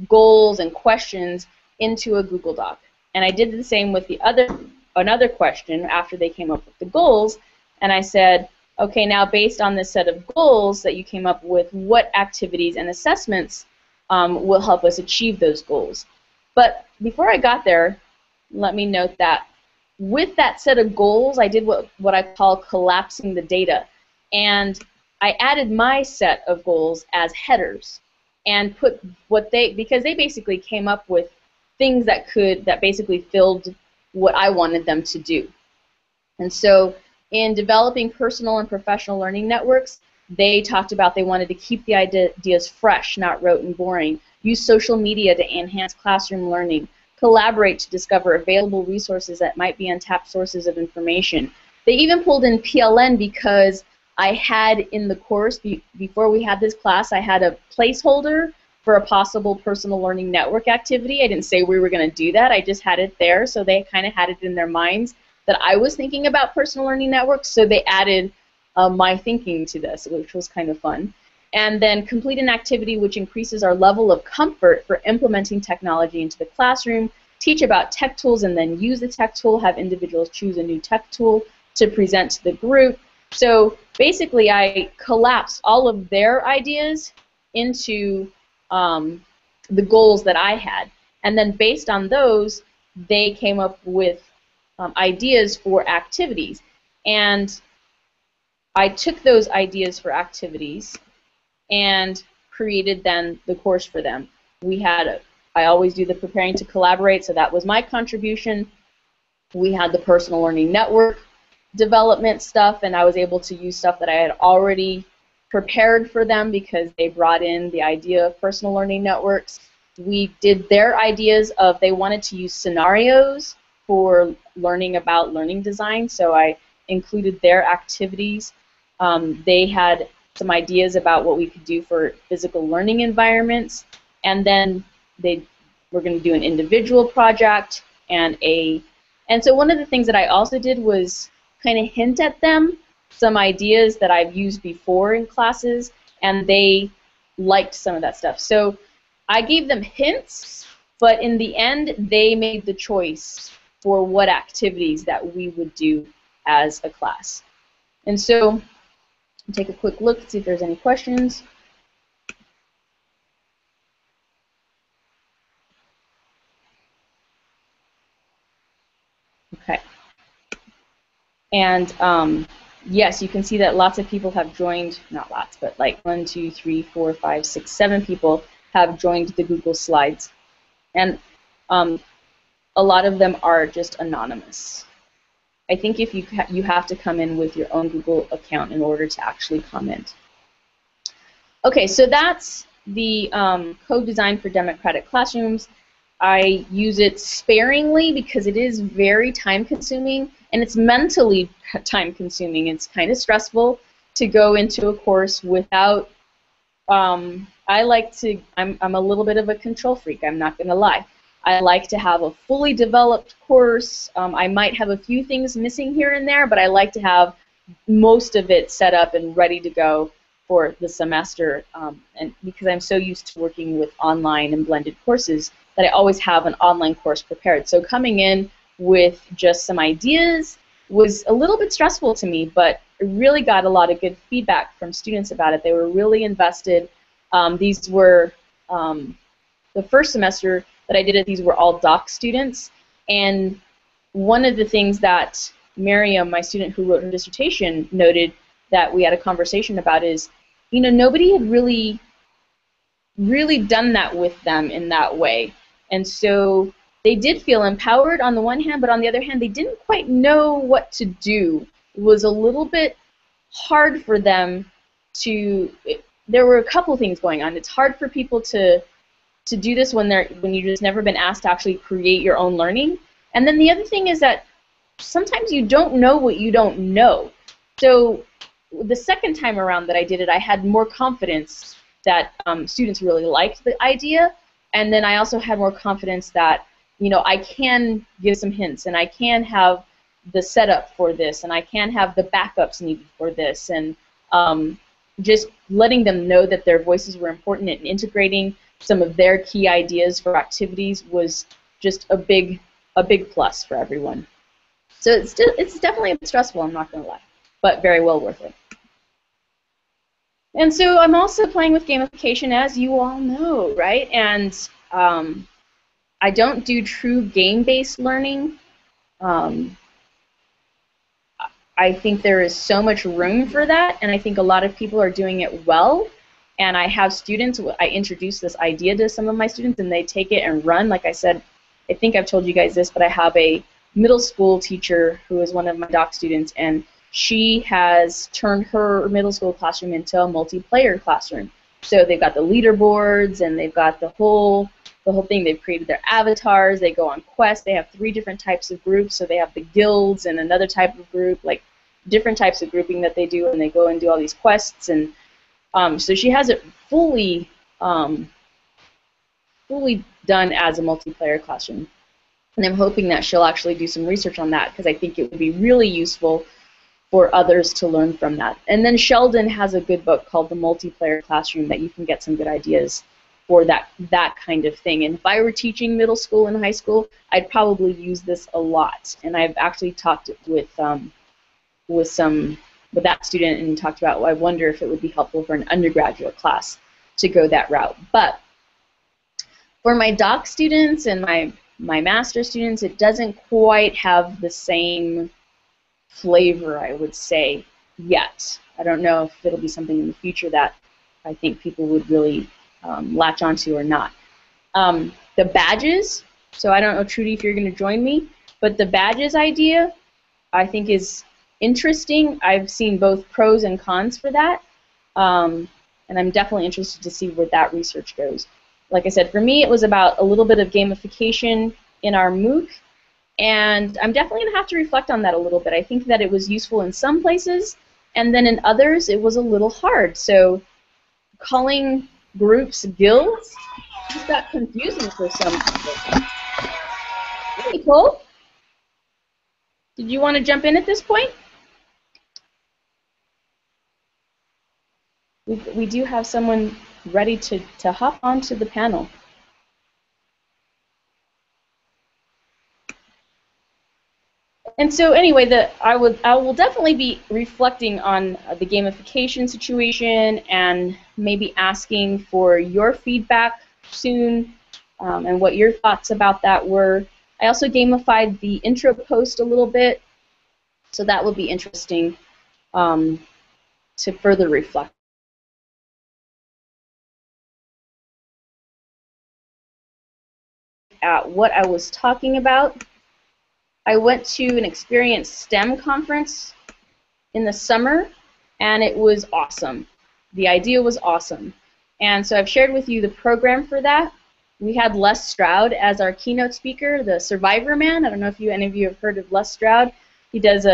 S1: goals and questions into a Google Doc. And I did the same with another question after they came up with the goals. And I said, okay, now based on this set of goals that you came up with, what activities and assessments will help us achieve those goals? But before I got there, let me note that with that set of goals, I did what I call collapsing the data. And I added my set of goals as headers and put because they basically came up with things that basically filled what I wanted them to do. And so in developing personal and professional learning networks, they talked about they wanted to keep the ideas fresh, not rote and boring, use social media to enhance classroom learning, collaborate to discover available resources that might be untapped sources of information. They even pulled in PLN because I had in the course, before we had this class, I had a placeholder for a possible personal learning network activity. I didn't say we were going to do that. I just had it there, so they kind of had it in their minds that I was thinking about personal learning networks, so they added my thinking to this, which was kind of fun. And then complete an activity which increases our level of comfort for implementing technology into the classroom, teach about tech tools and then use the tech tool, have individuals choose a new tech tool to present to the group. So basically I collapsed all of their ideas into the goals that I had. And then based on those, they came up with ideas for activities. And I took those ideas for activities and created then the course for them. I always do the preparing to collaborate, so that was my contribution. We had the personal learning network development stuff, and I was able to use stuff that I had already prepared for them because they brought in the idea of personal learning networks. We did their ideas of they wanted to use scenarios for learning about learning design, so I included their activities. They had some ideas about what we could do for physical learning environments, and then they were going to do an individual project and so one of the things that I also did was kind of hint at them some ideas that I've used before in classes, and they liked some of that stuff. So I gave them hints, but in the end they made the choice for what activities that we would do as a class. And so take a quick look, see if there's any questions. Okay. And yes, you can see that lots of people have joined, not lots, but like 1, 2, 3, 4, 5, 6, 7 people have joined the Google Slides. And a lot of them are just anonymous. I think if you have to come in with your own Google account in order to actually comment. Okay, so that's the code design for democratic classrooms. I use it sparingly because it is very time-consuming, and it's mentally time-consuming. It's kind of stressful to go into a course without. I'm a little bit of a control freak. I'm not going to lie. I like to have a fully developed course. I might have a few things missing here and there, but I like to have most of it set up and ready to go for the semester. And because I'm so used to working with online and blended courses, that I always have an online course prepared. So coming in with just some ideas was a little bit stressful to me, but I really got a lot of good feedback from students about it. They were really invested. These were the first semester that I did it, these were all doc students, and one of the things that Miriam, my student who wrote her dissertation, noted that we had a conversation about is, you know, nobody had really done that with them in that way. And so they did feel empowered on the one hand, but on the other hand, they didn't quite know what to do. It was a little bit hard for them to, there were a couple things going on. It's hard for people to do this when you've just never been asked to actually create your own learning. And then the other thing is that sometimes you don't know what you don't know. So the second time around that I did it, I had more confidence that students really liked the idea, and then I also had more confidence that, you know, I can give some hints, and I can have the setup for this, and I can have the backups needed for this, and just letting them know that their voices were important and integrating some of their key ideas for activities was just a big plus for everyone. So it's definitely a bit stressful, I'm not going to lie, but very well worth it. And so I'm also playing with gamification, as you all know, right? And I don't do true game-based learning. I think there is so much room for that, and I think a lot of people are doing it well. And I have students, I introduce this idea to some of my students, and they take it and run. Like I said, I think I've told you guys this, but I have a middle school teacher who is one of my doc students, and she has turned her middle school classroom into a multiplayer classroom. So they've got the leaderboards, and they've got the whole thing. They've created their avatars. They go on quests. They have 3 different types of groups. So they have the guilds and another type of group, like different types of grouping that they do, and they go and do all these quests. And so she has it fully fully done as a multiplayer classroom. And I'm hoping that she'll actually do some research on that because I think it would be really useful for others to learn from that. And then Sheldon has a good book called The Multiplayer Classroom that you can get some good ideas for that kind of thing. And if I were teaching middle school and high school, I'd probably use this a lot. And I've actually talked with that student and talked about, well, I wonder if it would be helpful for an undergraduate class to go that route. But for my doc students and my master students, it doesn't quite have the same flavor, I would say, yet. I don't know if it'll be something in the future that I think people would really latch onto or not. The badges, so I don't know, Trudy, if you're going to join me, but the badges idea I think is interesting. I've seen both pros and cons for that, and I'm definitely interested to see where that research goes. Like I said, for me it was about a little bit of gamification in our MOOC, and I'm definitely going to have to reflect on that a little bit. I think that it was useful in some places, and then in others it was a little hard. So calling groups guilds just got confusing for some people. Hey, Cole, did you want to jump in at this point? We do have someone ready to hop onto the panel. And so anyway, I will definitely be reflecting on the gamification situation and maybe asking for your feedback soon and what your thoughts about that were. I also gamified the intro post a little bit, so that will be interesting to further reflect. At what I was talking about. I went to an Experience STEM conference in the summer, and it was awesome. The idea was awesome. And so I've shared with you the program for that. We had Les Stroud as our keynote speaker, the Survivor Man. I don't know if any of you have heard of Les Stroud. He does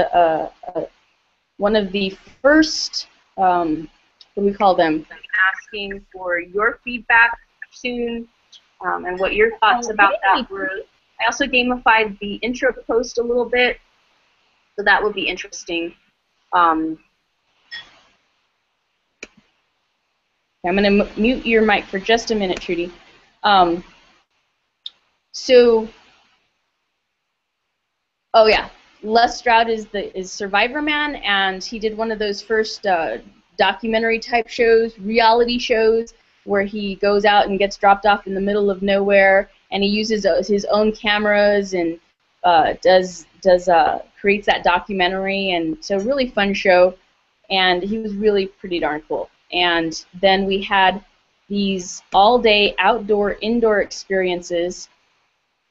S1: one of the first, what do we call them? Asking for your feedback soon and what your thoughts about that were. I also gamified the intro post a little bit, so that would be interesting. I'm going to mute your mic for just a minute, Trudy. Oh yeah, Les Stroud is Survivor Man, and he did one of those first documentary type shows, reality shows, where he goes out and gets dropped off in the middle of nowhere, and he uses his own cameras and creates that documentary, and so really fun show, and he was really pretty darn cool. And then we had these all-day outdoor, indoor experiences,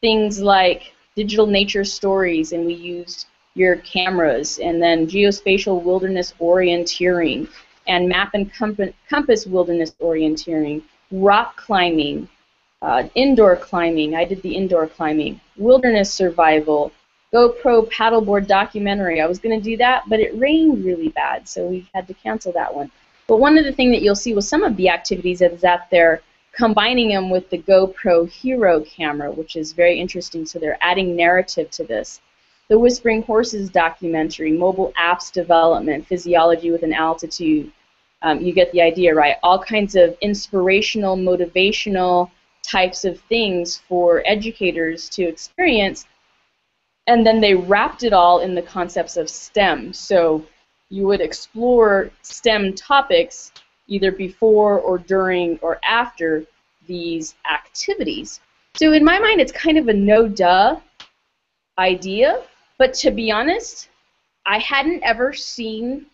S1: things like digital nature stories, and we used your cameras, and then geospatial wilderness orienteering, and map and compass wilderness orienteering, rock climbing, indoor climbing. I did the indoor climbing, wilderness survival, GoPro paddleboard documentary. I was going to do that, but it rained really bad, so we had to cancel that one. But one of the things that you'll see with some of the activities is that they're combining them with the GoPro Hero camera, which is very interesting, so they're adding narrative to this. The Whispering Horses documentary, mobile apps development, physiology with an altitude. You get the idea, right? All kinds of inspirational, motivational types of things for educators to experience. And then they wrapped it all in the concepts of STEM. So you would explore STEM topics either before or during or after these activities. So in my mind, it's kind of a no-duh idea, but to be honest, I hadn't ever seen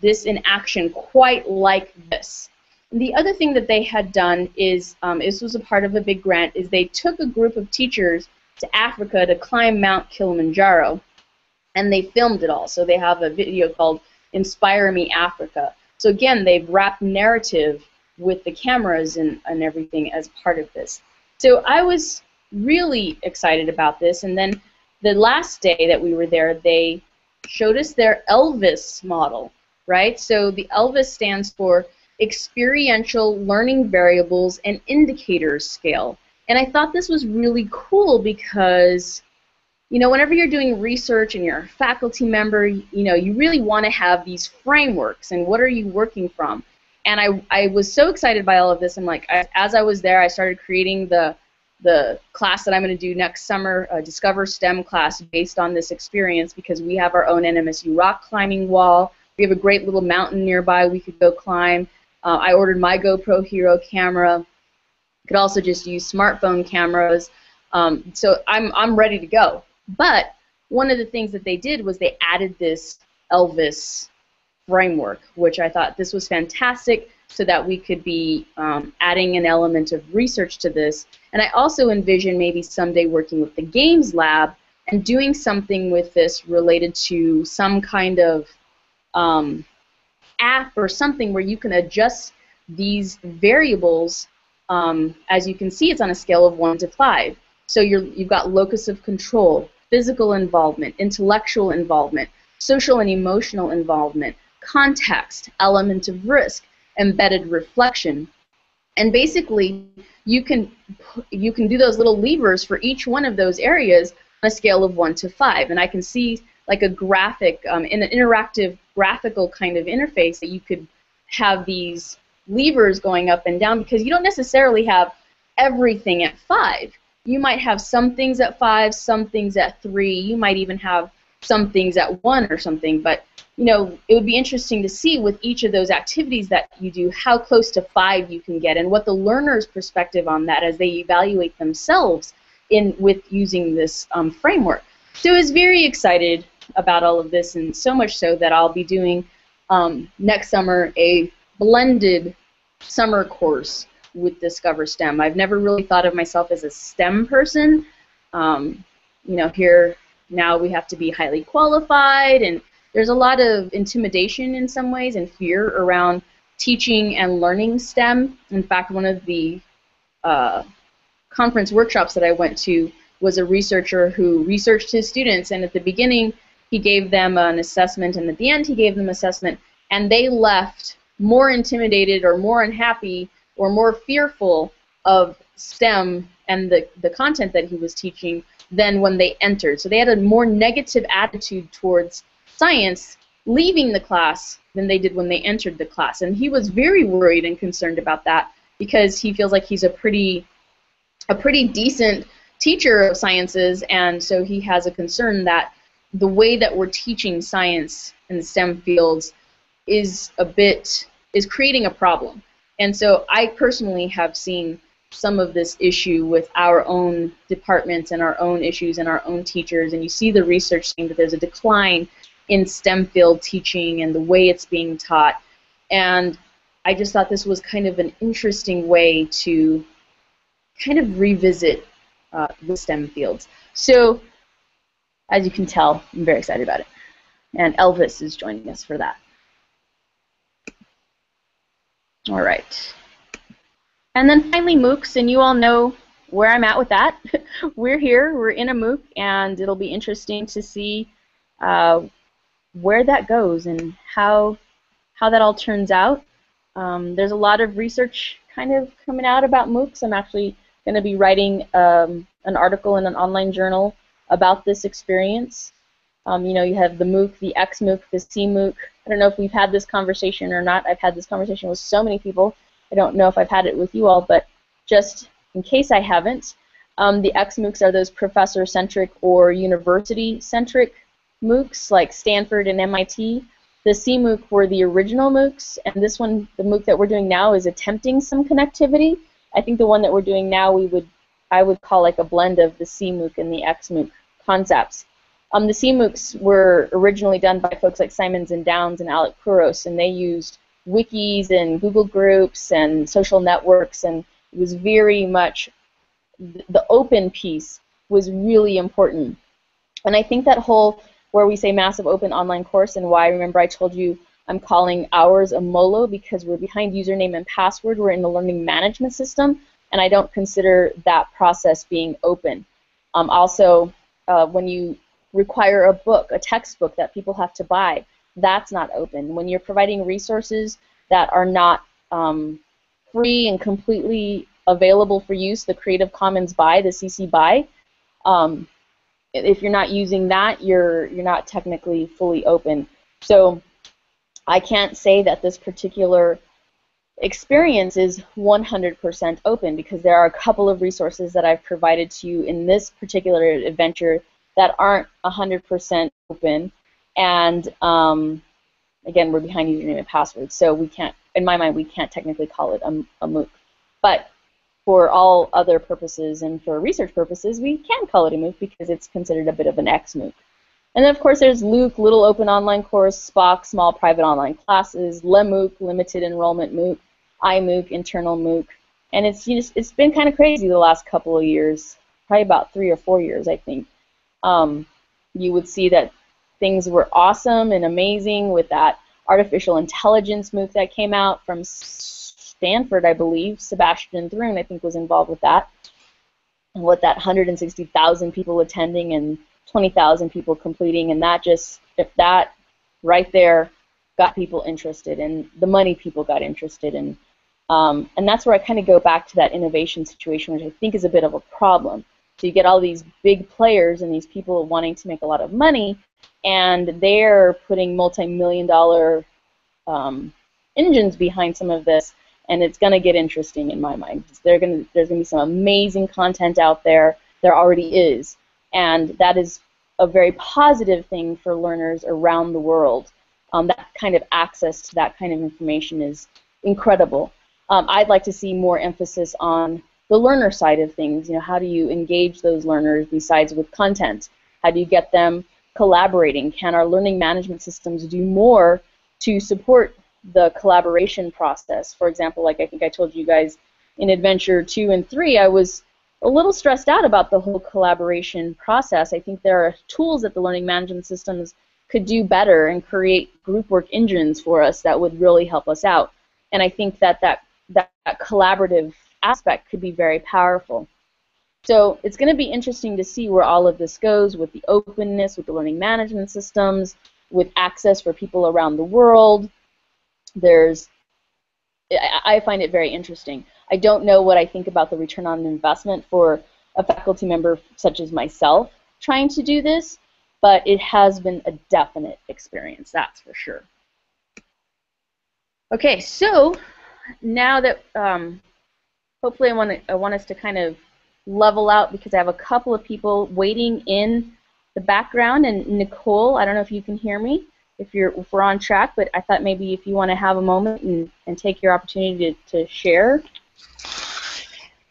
S1: this in action quite like this. And the other thing that they had done is, this was a part of a big grant, is they took a group of teachers to Africa to climb Mount Kilimanjaro, and they filmed it all. So they have a video called Inspire Me Africa. So again, they've wrapped narrative with the cameras and everything as part of this. So I was really excited about this, and then the last day that we were there, they showed us their Elvis model, right? So the Elvis stands for experiential learning variables and indicators scale. And I thought this was really cool because, you know, whenever you're doing research and you're a faculty member, you know, you really want to have these frameworks and what are you working from. And I was so excited by all of this. I'm like, as I was there, I started creating the class that I'm going to do next summer, a Discover STEM class based on this experience, because we have our own NMSU rock climbing wall. We have a great little mountain nearby we could go climb. I ordered my GoPro Hero camera. Could also just use smartphone cameras. So I'm ready to go. But one of the things that they did was they added this Elvis framework, which I thought this was fantastic, so that we could be adding an element of research to this. And I also envision maybe someday working with the games lab and doing something with this related to some kind of app or something where you can adjust these variables. As you can see, it's on a scale of 1 to 5. So you've got locus of control, physical involvement, intellectual involvement, social and emotional involvement, context, element of risk, embedded reflection. And basically, you can do those little levers for each one of those areas on a scale of 1 to 5. And I can see like a graphic, in an interactive graphical kind of interface, that you could have these levers going up and down, because you don't necessarily have everything at 5. You might have some things at 5, some things at 3. You might even have some things at 1 or something. But you know, it would be interesting to see with each of those activities that you do how close to 5 you can get, and what the learner's perspective on that as they evaluate themselves with using this framework. So I was very excited about all of this, and so much so that I'll be doing next summer a blended summer course with Discover STEM. I've never really thought of myself as a STEM person. You know, here now we have to be highly qualified, and there's a lot of intimidation in some ways and fear around teaching and learning STEM. In fact, one of the conference workshops that I went to was a researcher who researched his students, and at the beginning he gave them an assessment, and at the end he gave them an assessment, and they left more intimidated or more unhappy or more fearful of STEM and the content that he was teaching than when they entered. So they had a more negative attitude towards science leaving the class than they did when they entered the class. And he was very worried and concerned about that, because he feels like he's a pretty decent teacher of sciences, and so he has a concern that the way that we're teaching science in the STEM fields is creating a problem. And so I personally have seen some of this issue with our own departments and our own issues and our own teachers, and you see the research saying that there's a decline in STEM field teaching and the way it's being taught. And I just thought this was kind of an interesting way to kind of revisit the STEM fields. So as you can tell, I'm very excited about it. And Elvis is joining us for that. All right. And then finally MOOCs, and you all know where I'm at with that. We're here, we're in a MOOC, and it'll be interesting to see where that goes and how that all turns out. There's a lot of research kind of coming out about MOOCs. I'm actually going to be writing an article in an online journal about this experience. You know, you have the MOOC, the XMOOC, the CMOOC. I don't know if we've had this conversation or not. I've had this conversation with so many people. I don't know if I've had it with you all, but just in case I haven't, the XMOOCs are those professor-centric or university-centric MOOCs like Stanford and MIT. The CMOOC were the original MOOCs, and this one, the MOOC that we're doing now, is attempting some connectivity. I think the one that we're doing now I would call like a blend of the CMOOC and the XMOOC concepts. The CMOOCs were originally done by folks like Simons and Downs and Alec Kouros, and they used wikis and Google groups and social networks, and it was very much, the open piece was really important. And I think that whole, where we say massive open online course, and why, remember I told you I'm calling ours a MOLO, because we're behind username and password, we're in the learning management system, and I don't consider that process being open. Also, when you require a book, a textbook that people have to buy, that's not open. When you're providing resources that are not free and completely available for use, the Creative Commons BY, the CC BY. If you're not using that, you're not technically fully open. So I can't say that this particular experience is 100% open, because there are a couple of resources that I've provided to you in this particular adventure that aren't 100% open. And again, we're behind username and password, so we can't, in my mind, we can't technically call it a MOOC. But for all other purposes and for research purposes, we can call it a MOOC because it's considered a bit of an XMOOC. And then, of course, there's Luke, Little Open Online Course, SPOC, Small Private Online Classes, LeMOOC, Limited Enrollment MOOC, iMOOC, Internal MOOC. And it's been kind of crazy the last couple of years, probably about 3 or 4 years, I think. You would see that things were awesome and amazing with that artificial intelligence MOOC that came out from Stanford, I believe. Sebastian Thrun, I think, was involved with that. And with that 160,000 people attending and 20,000 people completing, and that right there got people interested, and the money people got interested in. And that's where I kind of go back to that innovation situation, which I think is a bit of a problem. So you get all these big players and these people wanting to make a lot of money, and they're putting multi-million-dollar engines behind some of this, and it's going to get interesting in my mind. There's going to be some amazing content out there. There already is, and that is a very positive thing for learners around the world. That kind of access to that kind of information is incredible. I'd like to see more emphasis on the learner side of things. You know, how do you engage those learners besides with content? How do you get them collaborating? Can our learning management systems do more to support the collaboration process? For example, like I think I told you guys in Adventure 2 and 3, I was a little stressed out about the whole collaboration process. I think there are tools that the learning management systems could do better and create group work engines for us that would really help us out. And I think that collaborative aspect could be very powerful. So it's going to be interesting to see where all of this goes with the openness, with the learning management systems, with access for people around the world. I find it very interesting. I don't know what I think about the return on investment for a faculty member such as myself trying to do this, but it has been a definite experience, that's for sure. Okay, so now that hopefully I want us to kind of level out, because I have a couple of people waiting in the background. And Nicole, I don't know if you can hear me, if we're on track, but I thought maybe if you want to have a moment and take your opportunity to share.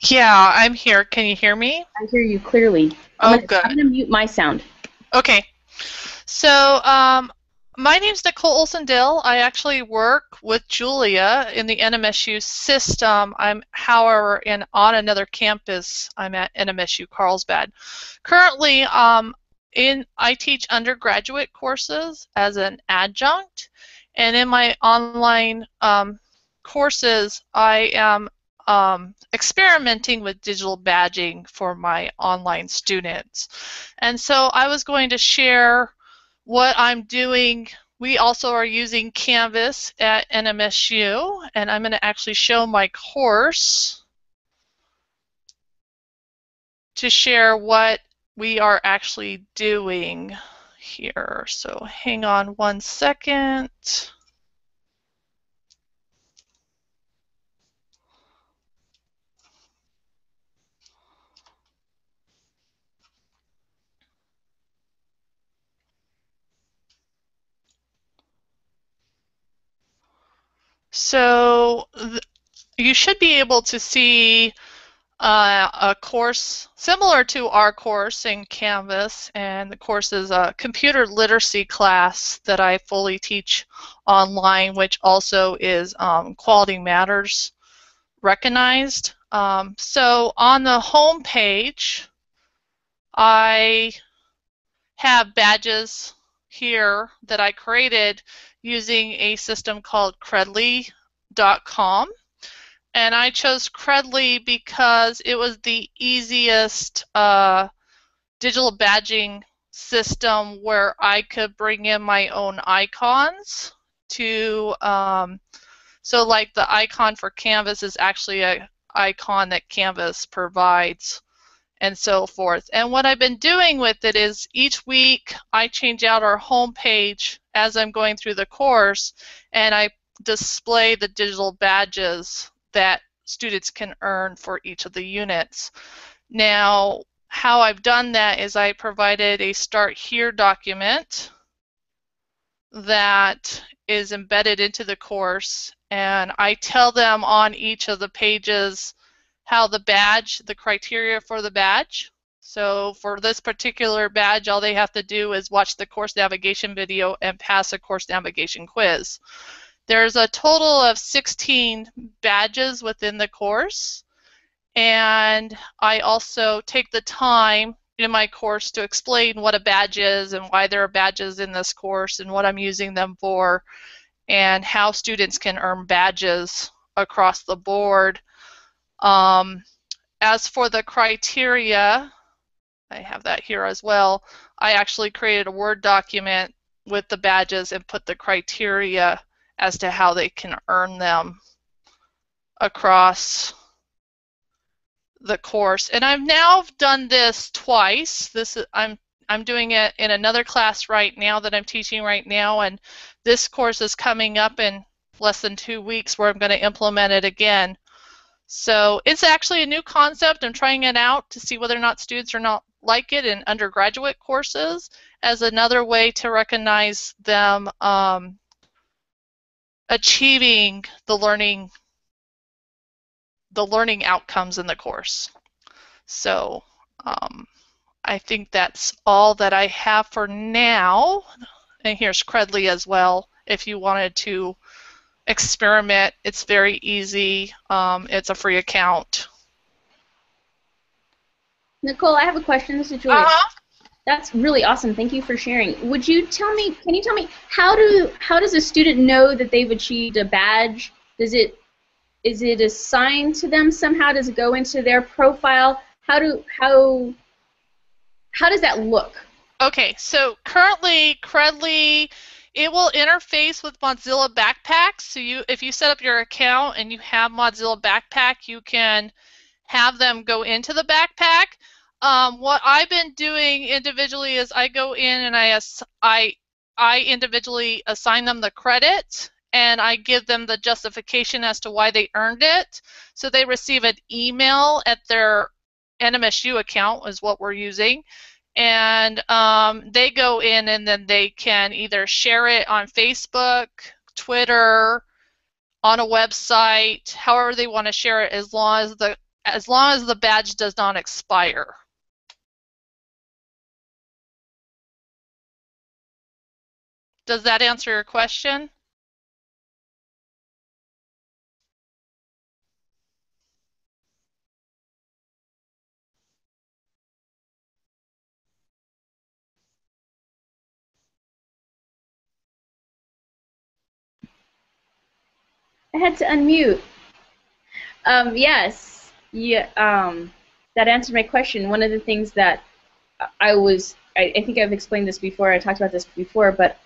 S2: Yeah, I'm here. Can you hear me?
S1: I hear you clearly.
S2: Oh, good.
S1: I'm going to mute my sound.
S2: Okay. So, my name's Nicole Olsen-Dill. I actually work with Julia in the NMSU system. I'm, however, on another campus. I'm at NMSU Carlsbad. Currently, I teach undergraduate courses as an adjunct, and in my online courses, I am experimenting with digital badging for my online students. And so I was going to share what I'm doing. We also are using Canvas at NMSU, and I'm going to actually show my course to share what we are actually doing here. So hang on one second. So you should be able to see a course similar to our course in Canvas, and the course is a computer literacy class that I fully teach online, which also is Quality Matters recognized. So on the home page, I have badges here that I created using a system called Credly.com. And I chose Credly because it was the easiest digital badging system where I could bring in my own icons to So like the icon for Canvas is actually a icon that Canvas provides, and so forth. And what I've been doing with it is each week I change out our home page as I'm going through the course, and I display the digital badges that students can earn for each of the units. Now, how I've done that is I provided a Start Here document that is embedded into the course, and I tell them on each of the pages how the badge, the criteria for the badge. So for this particular badge, all they have to do is watch the course navigation video and pass a course navigation quiz. There's a total of 16 badges within the course, and I also take the time in my course to explain what a badge is and why there are badges in this course and what I'm using them for and how students can earn badges across the board. As for the criteria, I have that here as well. I actually created a Word document with the badges and put the criteria as to how they can earn them across the course. And I've now done this twice. I'm doing it in another class right now that I'm teaching right now, and this course is coming up in less than 2 weeks where I'm going to implement it again. So it's actually a new concept. I'm trying it out to see whether or not students are not like it in undergraduate courses as another way to recognize them achieving the learning outcomes in the course. So I think that's all that I have for now. And here's Credly as well if you wanted to experiment. It's very easy. It's a free account.
S1: Nicole, I have a question. This is Julia. That's really awesome. Thank you for sharing. Would you tell me, can you tell me, how does a student know that they've achieved a badge? Is it assigned to them somehow? Does it go into their profile? How does that look?
S2: Okay, so currently Credly, it will interface with Mozilla Backpack. So if you set up your account and you have Mozilla Backpack, you can have them go into the backpack. What I've been doing individually is I go in and I individually assign them the credit, and I give them the justification as to why they earned it. So they receive an email at their NMSU account is what we're using, and they go in and then they can either share it on Facebook, Twitter, on a website, however they want to share it, as long as the badge does not expire. Does that answer your question?
S1: I had to unmute. Yes. Yeah. That answered my question. One of the things that I think I've explained this before. I talked about this before, but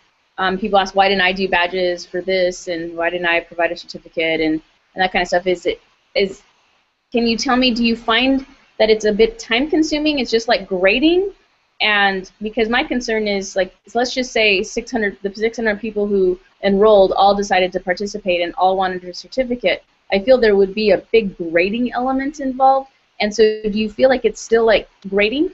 S1: people ask, why didn't I do badges for this, and why didn't I provide a certificate, and that kind of stuff. Can you tell me, do you find that it's a bit time-consuming? It's just like grading? And because my concern is, like, let's just say the 600 people who enrolled all decided to participate and all wanted a certificate. I feel there would be a big grading element involved. And so do you feel like it's still like grading?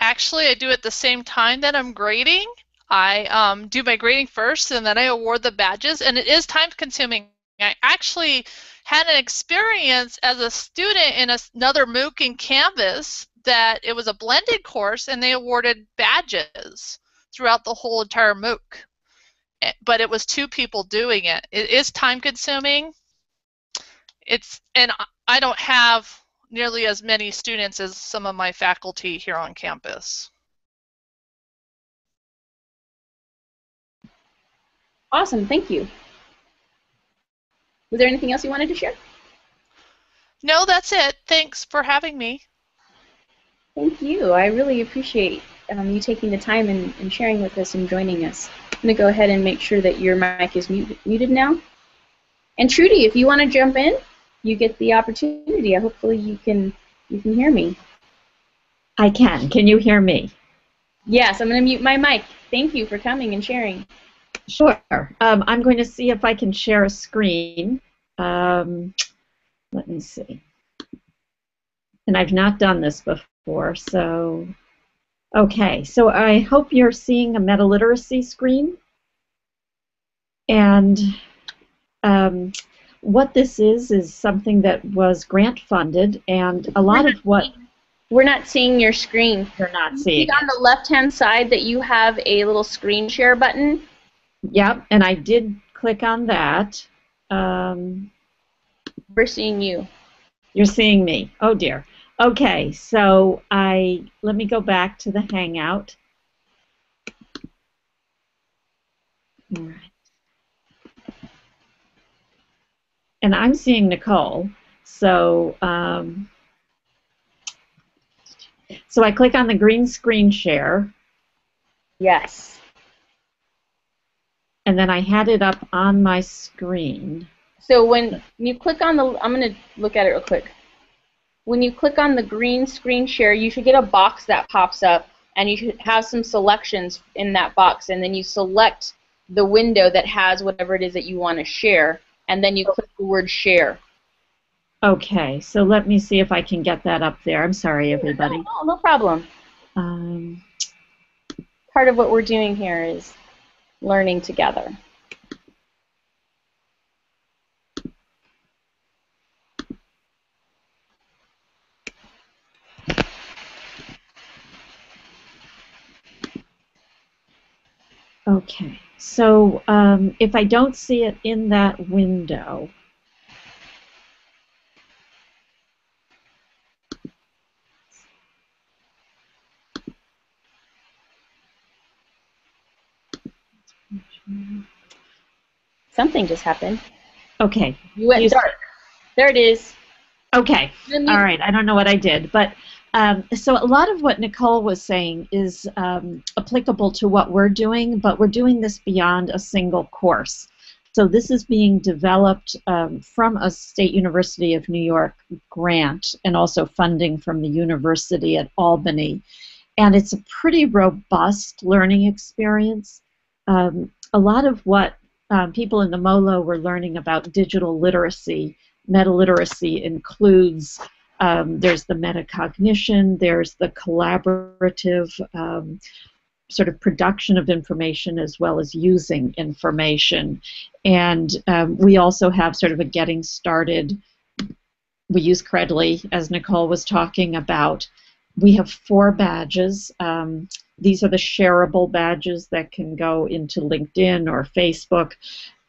S2: Actually, I do it at the same time that I'm grading. I do my grading first, and then I award the badges, and it is time-consuming. I actually had an experience as a student in another MOOC in Canvas that it was a blended course, and they awarded badges throughout the whole entire MOOC. But it was 2 people doing it. It is time-consuming. And I don't have nearly as many students as some of my faculty here on campus.
S1: Awesome, thank you. Was there anything else you wanted to share?
S2: No, that's it. Thanks for having me.
S1: Thank you. I really appreciate you taking the time and sharing with us and joining us. I'm going to go ahead and make sure that your mic is muted now. And Trudy, if you want to jump in, you get the opportunity. Hopefully you can hear me.
S3: I can. Can you hear me?
S1: Yes, I'm going to mute my mic. Thank you for coming and sharing.
S3: Sure. I'm going to see if I can share a screen. Let me see. And I've not done this before, so okay. So I hope you're seeing a meta-literacy screen. And what this is something that was grant funded, and a lot of what...
S1: We're not seeing your screen.
S3: You're not seeing
S1: on the left-hand side that you have a little screen share button.
S3: Yep, and I did click on that.
S1: We're seeing you.
S3: You're seeing me. Oh dear. Okay, so let me go back to the Hangout. All right. And I'm seeing Nicole. So so I click on the green screen share.
S1: Yes.
S3: And then I had it up on my screen.
S1: So when you click on the, I'm going to look at it real quick. When you click on the green screen share, you should get a box that pops up, and you should have some selections in that box, and then you select the window that has whatever it is that you want to share, and then you click the word share.
S3: Okay, so let me see if I can get that up there. I'm sorry, everybody.
S1: No problem. Part of what we're doing here is learning together.
S3: Okay, so if I don't see it in that window,
S1: Something just happened.
S3: okay.
S1: You went dark. There it is.
S3: Okay. All right. I don't know what I did, but so a lot of what Nicole was saying is applicable to what we're doing, but we're doing this beyond a single course. So this is being developed from a State University of New York grant and also funding from the University at Albany. And it's a pretty robust learning experience. A lot of what people in the MOLO were learning about digital literacy, meta-literacy includes, there's the metacognition, there's the collaborative sort of production of information as well as using information. And we also have sort of a getting started. We use Credly, as Nicole was talking about. We have 4 badges. These are the shareable badges that can go into LinkedIn or Facebook.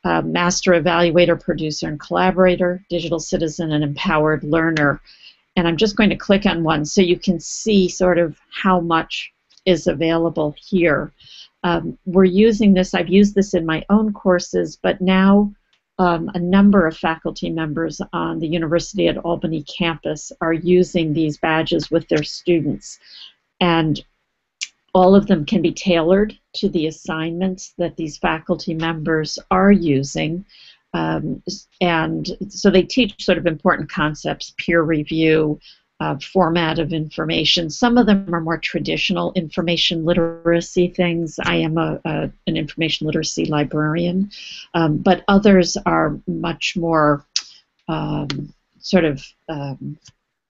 S3: Master Evaluator, Producer, and Collaborator, Digital Citizen, and Empowered Learner. And I'm just going to click on one so you can see sort of how much is available here. We're using this, I've used this in my own courses, but now a number of faculty members on the University at Albany campus are using these badges with their students. And all of them can be tailored to the assignments that these faculty members are using. And so they teach sort of important concepts, peer review, format of information. Some of them are more traditional information literacy things. I am an information literacy librarian, but others are much more sort of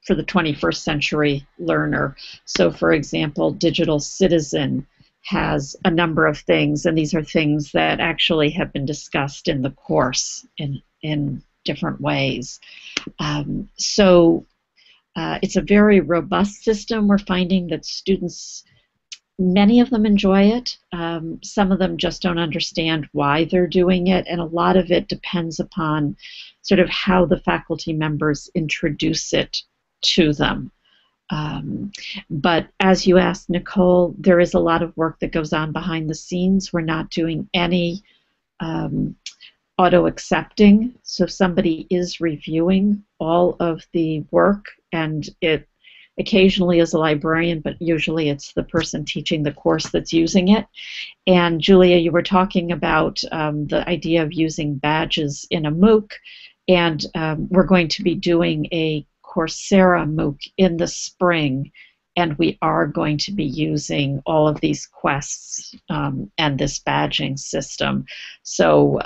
S3: for the 21st century learner. So for example, Digital Citizen has a number of things, and these are things that actually have been discussed in the course in different ways. So it's a very robust system. We're finding that students, many of them enjoy it. Some of them just don't understand why they're doing it, and a lot of it depends upon sort of how the faculty members introduce it to them. But as you asked, Nicole, there is a lot of work that goes on behind the scenes. We're not doing any auto-accepting, so somebody is reviewing all of the work, and it occasionally as a librarian, but usually it's the person teaching the course that's using it. And Julia, you were talking about the idea of using badges in a MOOC, and we're going to be doing a Coursera MOOC in the spring, and we are going to be using all of these quests and this badging system. So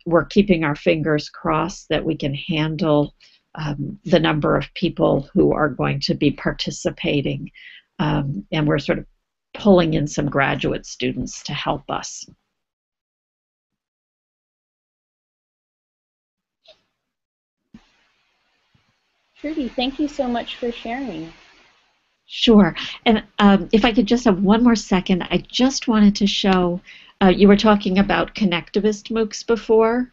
S3: we're keeping our fingers crossed that we can handle the number of people who are going to be participating, and we're sort of pulling in some graduate students to help us.
S1: Trudy, thank you so much for sharing.
S3: Sure. And if I could just have one more second, I just wanted to show, you were talking about connectivist MOOCs before,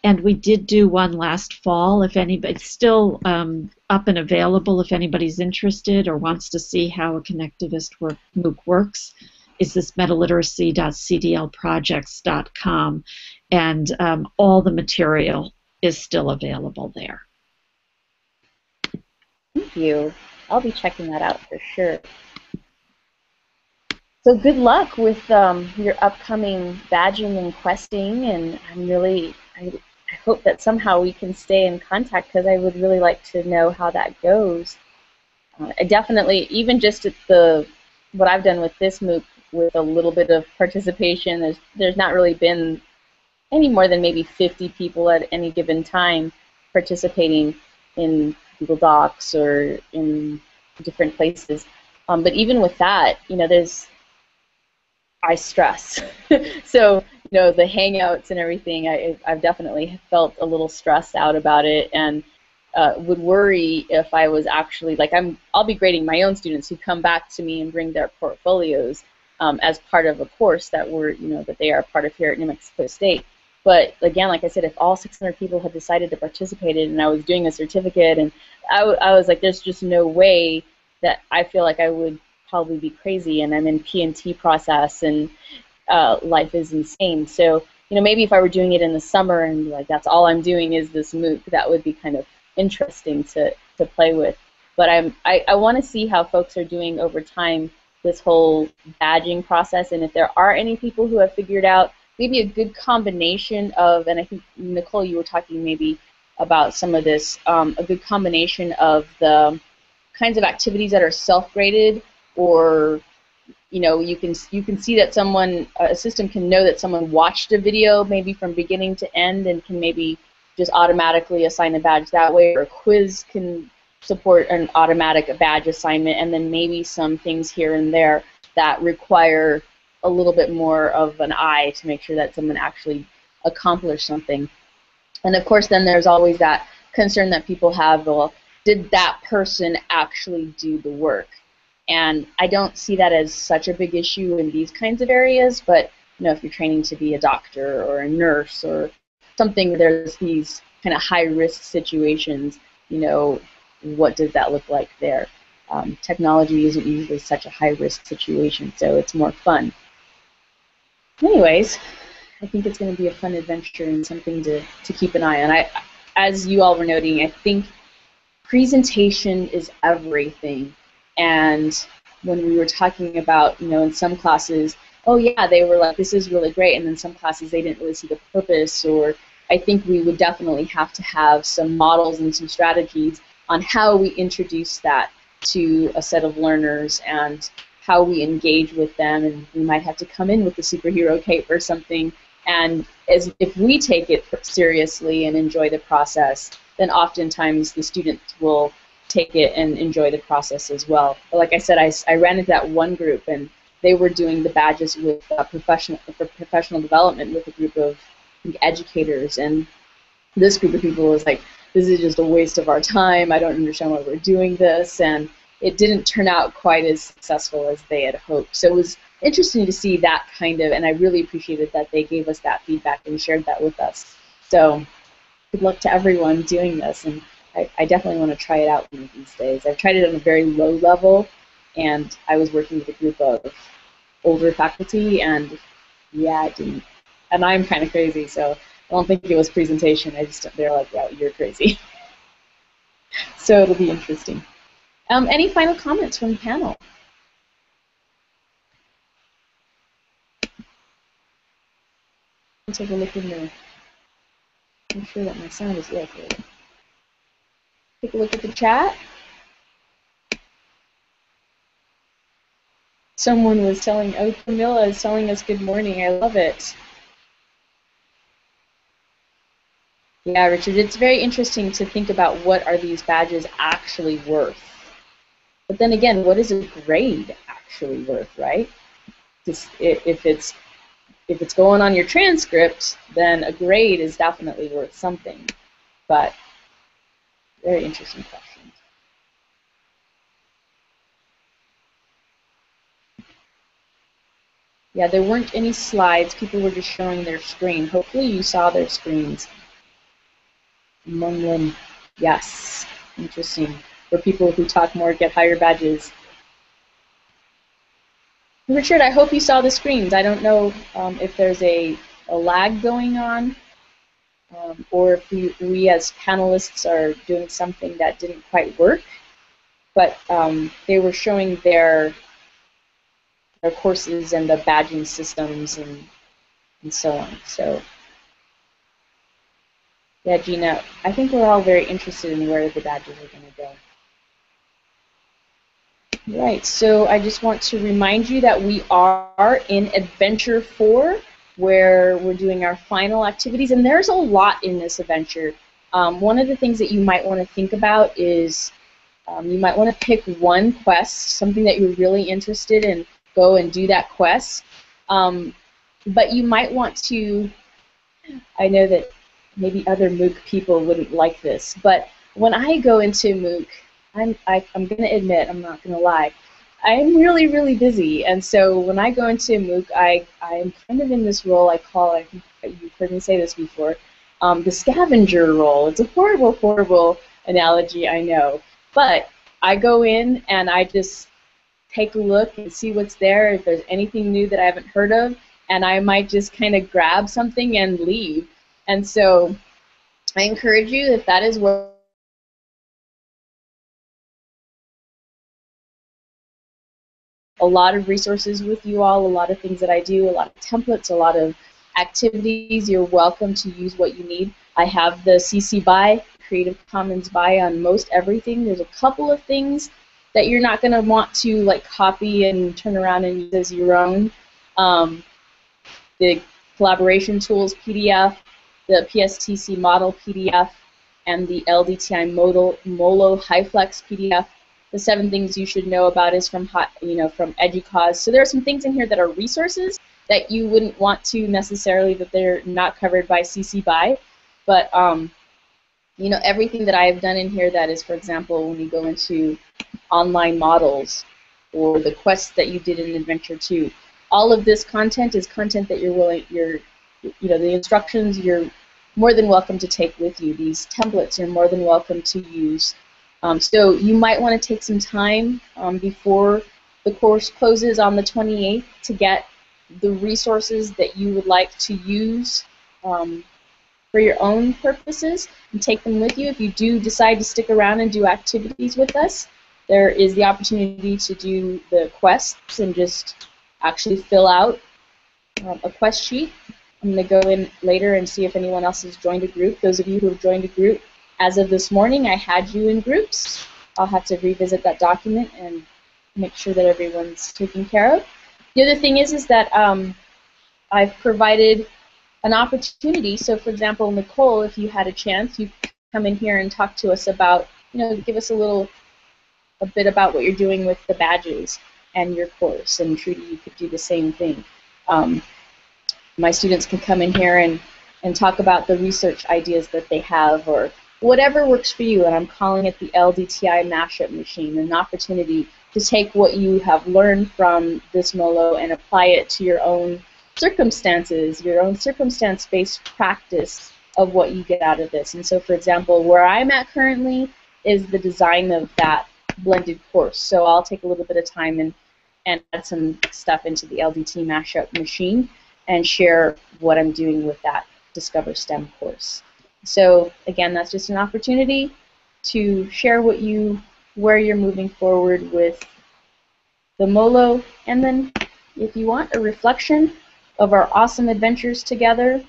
S3: and we did do one last fall. If anybody's still up and available, if anybody's interested or wants to see how a connectivist MOOC works, is this metaliteracy.cdlprojects.com, and all the material is still available there.
S1: Thank you. I'll be checking that out for sure. So good luck with your upcoming badging and questing, and I hope that somehow we can stay in contact, because I would really like to know how that goes. I definitely, even just at what I've done with this MOOC, with a little bit of participation, there's not really been any more than maybe 50 people at any given time participating in Google Docs or in different places. But even with that, I stress. So, the Hangouts and everything, I've definitely felt a little stressed out about it, and would worry if I was actually, I'll be grading my own students who come back to me and bring their portfolios as part of a course that that they are part of here at New Mexico State. But again, like I said, if all 600 people had decided to participate and I was doing a certificate, and I was like, there's just no way that I feel like I would probably be crazy, and I'm in P&T process, and life is insane. So, maybe if I were doing it in the summer and that's all I'm doing is this MOOC, that would be kind of interesting to play with. But I want to see how folks are doing over time this whole badging process, and if there are any people who have figured out maybe a good combination of, and I think, Nicole, you were talking maybe about some of this, a good combination of the kinds of activities that are self-graded, or you can see that a system can know that someone watched a video maybe from beginning to end and can maybe just automatically assign a badge that way, or a quiz can support an automatic badge assignment, and then maybe some things here and there that require a little bit more of an eye to make sure that someone actually accomplished something. And of course, then there's always that concern that people have, well, did that person actually do the work? And I don't see that as such a big issue in these kinds of areas, but if you're training to be a doctor or a nurse or something, there's these kind of high-risk situations, what does that look like there? Technology isn't usually such a high-risk situation, so it's more fun. Anyways, I think it's going to be a fun adventure and something to keep an eye on. As you all were noting, I think presentation is everything. And when we were talking about, in some classes, oh yeah, they were like, this is really great, and then some classes they didn't really see the purpose, or I think we would definitely have to have some models and some strategies on how we introduce that to a set of learners and how we engage with them, and we might have to come in with the superhero cape or something, and if we take it seriously and enjoy the process, then oftentimes the student will take it and enjoy the process as well. But like I said, I ran into that one group, and they were doing the badges with professional development with a group of educators, and this group of people was like, this is just a waste of our time, I don't understand why we're doing this, and it didn't turn out quite as successful as they had hoped. So it was interesting to see that kind of, and I really appreciated that they gave us that feedback and shared that with us. So good luck to everyone doing this, and I definitely want to try it out one of these days. I've tried it on a very low level, and I was working with a group of older faculty, and yeah, it didn't. And I'm kind of crazy, so I don't think it was presentation. They're like, yeah, you're crazy. So it'll be interesting. Any final comments from the panel? I'll take a look in the. Make sure that my sound is located. Take a look at the chat. Someone was telling, oh, Camilla is telling us good morning. I love it. Yeah, Richard, it's very interesting to think about what are these badges actually worth. But then again, what is a grade actually worth, right? If it's going on your transcript, then a grade is definitely worth something. But very interesting question. Yeah, there weren't any slides. People were just showing their screen. Hopefully you saw their screens. Among them, yes, interesting. For people who talk more, get higher badges. Richard, I hope you saw the screens. I don't know if there's a lag going on, or if we as panelists are doing something that didn't quite work. But they were showing their courses and the badging systems and so on. So yeah, Gina, I think we're all very interested in where the badges are going to go. Right, so I just want to remind you that we are in Adventure 4, where we're doing our final activities, and there's a lot in this adventure. One of the things that you might want to think about is you might want to pick one quest, something that you're really interested in, go and do that quest. But you might want to, I know that maybe other MOOC people wouldn't like this, but when I go into MOOC, I'm going to admit, I'm not going to lie, I'm really, really busy. And so when I go into MOOC, I'm kind of in this role I call, I think you've heard me say this before, the scavenger role. It's a horrible, horrible analogy, I know. But I go in and I just take a look and see what's there, if there's anything new that I haven't heard of, and I might just kind of grab something and leave. And so I encourage you, if that is what a lot of resources with you all, a lot of things that I do, a lot of templates, a lot of activities, you're welcome to use what you need. I have the CC BY, Creative Commons BY on most everything. There's a couple of things that you're not going to want to like copy and turn around and use as your own. The collaboration tools PDF, the PSTC model PDF, and the LDTI Molo HiFlex PDF. The 7 things you should know about is from from EDUCAUSE. So there are some things in here that are resources that you wouldn't want to necessarily, that they're not covered by CC BY. But everything that I've done in here that is, for example, when you go into online models or the quests that you did in Adventure 2, all of this content is content that the instructions you're more than welcome to take with you. These templates you're more than welcome to use. So you might want to take some time before the course closes on the 28th to get the resources that you would like to use for your own purposes and take them with you. If you do decide to stick around and do activities with us, there is the opportunity to do the quests and just actually fill out a quest sheet. I'm going to go in later and see if anyone else has joined a group. Those of you who have joined a group, as of this morning, I had you in groups. I'll have to revisit that document and make sure that everyone's taken care of. The other thing is that I've provided an opportunity. So, for example, Nicole, if you had a chance, you could come in here and talk to us about, give us a bit about what you're doing with the badges and your course. And Trudy, you could do the same thing. My students can come in here and talk about the research ideas that they have or whatever works for you. And I'm calling it the LDTI mashup machine, an opportunity to take what you have learned from this MOLO and apply it to your own circumstances, your own circumstance-based practice of what you get out of this. And so, for example, where I'm at currently is the design of that blended course. So I'll take a little bit of time and add some stuff into the LDT mashup machine and share what I'm doing with that Discover STEM course. So again, that's just an opportunity to share what you where you're moving forward with the MOLO, and then if you want a reflection of our awesome adventures together,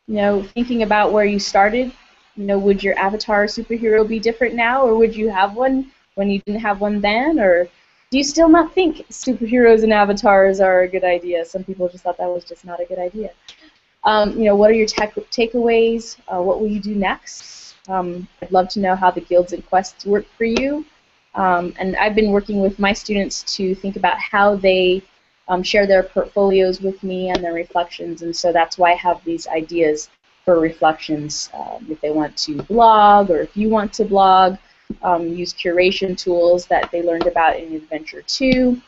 S1: you know, thinking about where you started, you know, would your avatar superhero be different now, or would you have one when you didn't have one then, or do you still not think superheroes and avatars are a good idea? Some people just thought that was just not a good idea. You know, what are your takeaways? What will you do next? I'd love to know how the guilds and quests work for you. And I've been working with my students to think about how they share their portfolios with me and their reflections, and so that's why I have these ideas for reflections. If they want to blog, or if you want to blog, use curation tools that they learned about in Adventure 2,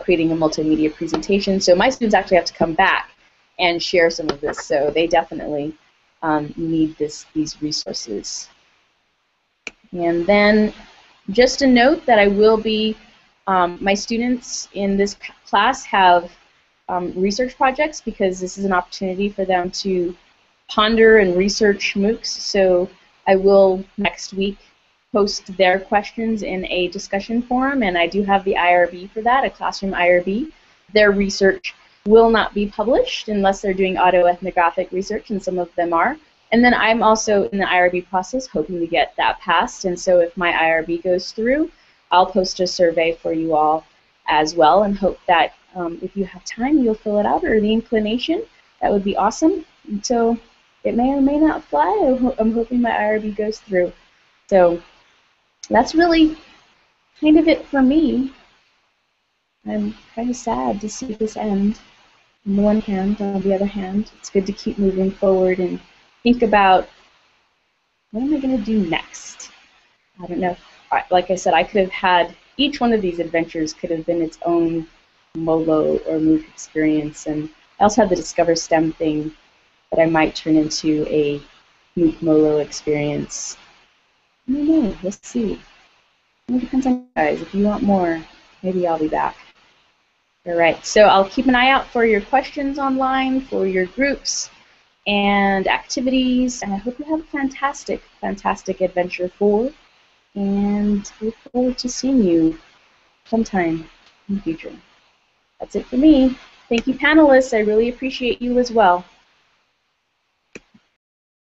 S1: creating a multimedia presentation. So my students actually have to come back and share some of this, so they definitely need these resources. And then just a note that I will be, my students in this class have research projects, because this is an opportunity for them to ponder and research MOOCs. So I will next week post their questions in a discussion forum, and I do have the IRB for that, a classroom IRB. Their research will not be published unless they're doing autoethnographic research, and some of them are. And then I'm also in the IRB process hoping to get that passed, and so if my IRB goes through, I'll post a survey for you all as well, and hope that if you have time, you'll fill it out, or the inclination. That would be awesome. And so it may or may not fly. I'm hoping my IRB goes through. So that's really kind of it for me. I'm kind of sad to see this end. On the one hand, on the other hand, it's good to keep moving forward and think about, what am I going to do next? I don't know. Like I said, I could have had, each one of these adventures could have been its own MOLO or MOOC experience, and I also have the Discover STEM thing that I might turn into a MOOC MOLO experience. I don't know. Let's see. It depends on you guys. If you want more, maybe I'll be back. All right. So I'll keep an eye out for your questions online, for your groups and activities, and I hope you have a fantastic, fantastic Adventure 4, and look forward to seeing you sometime in the future. That's it for me. Thank you, panelists. I really appreciate you as well.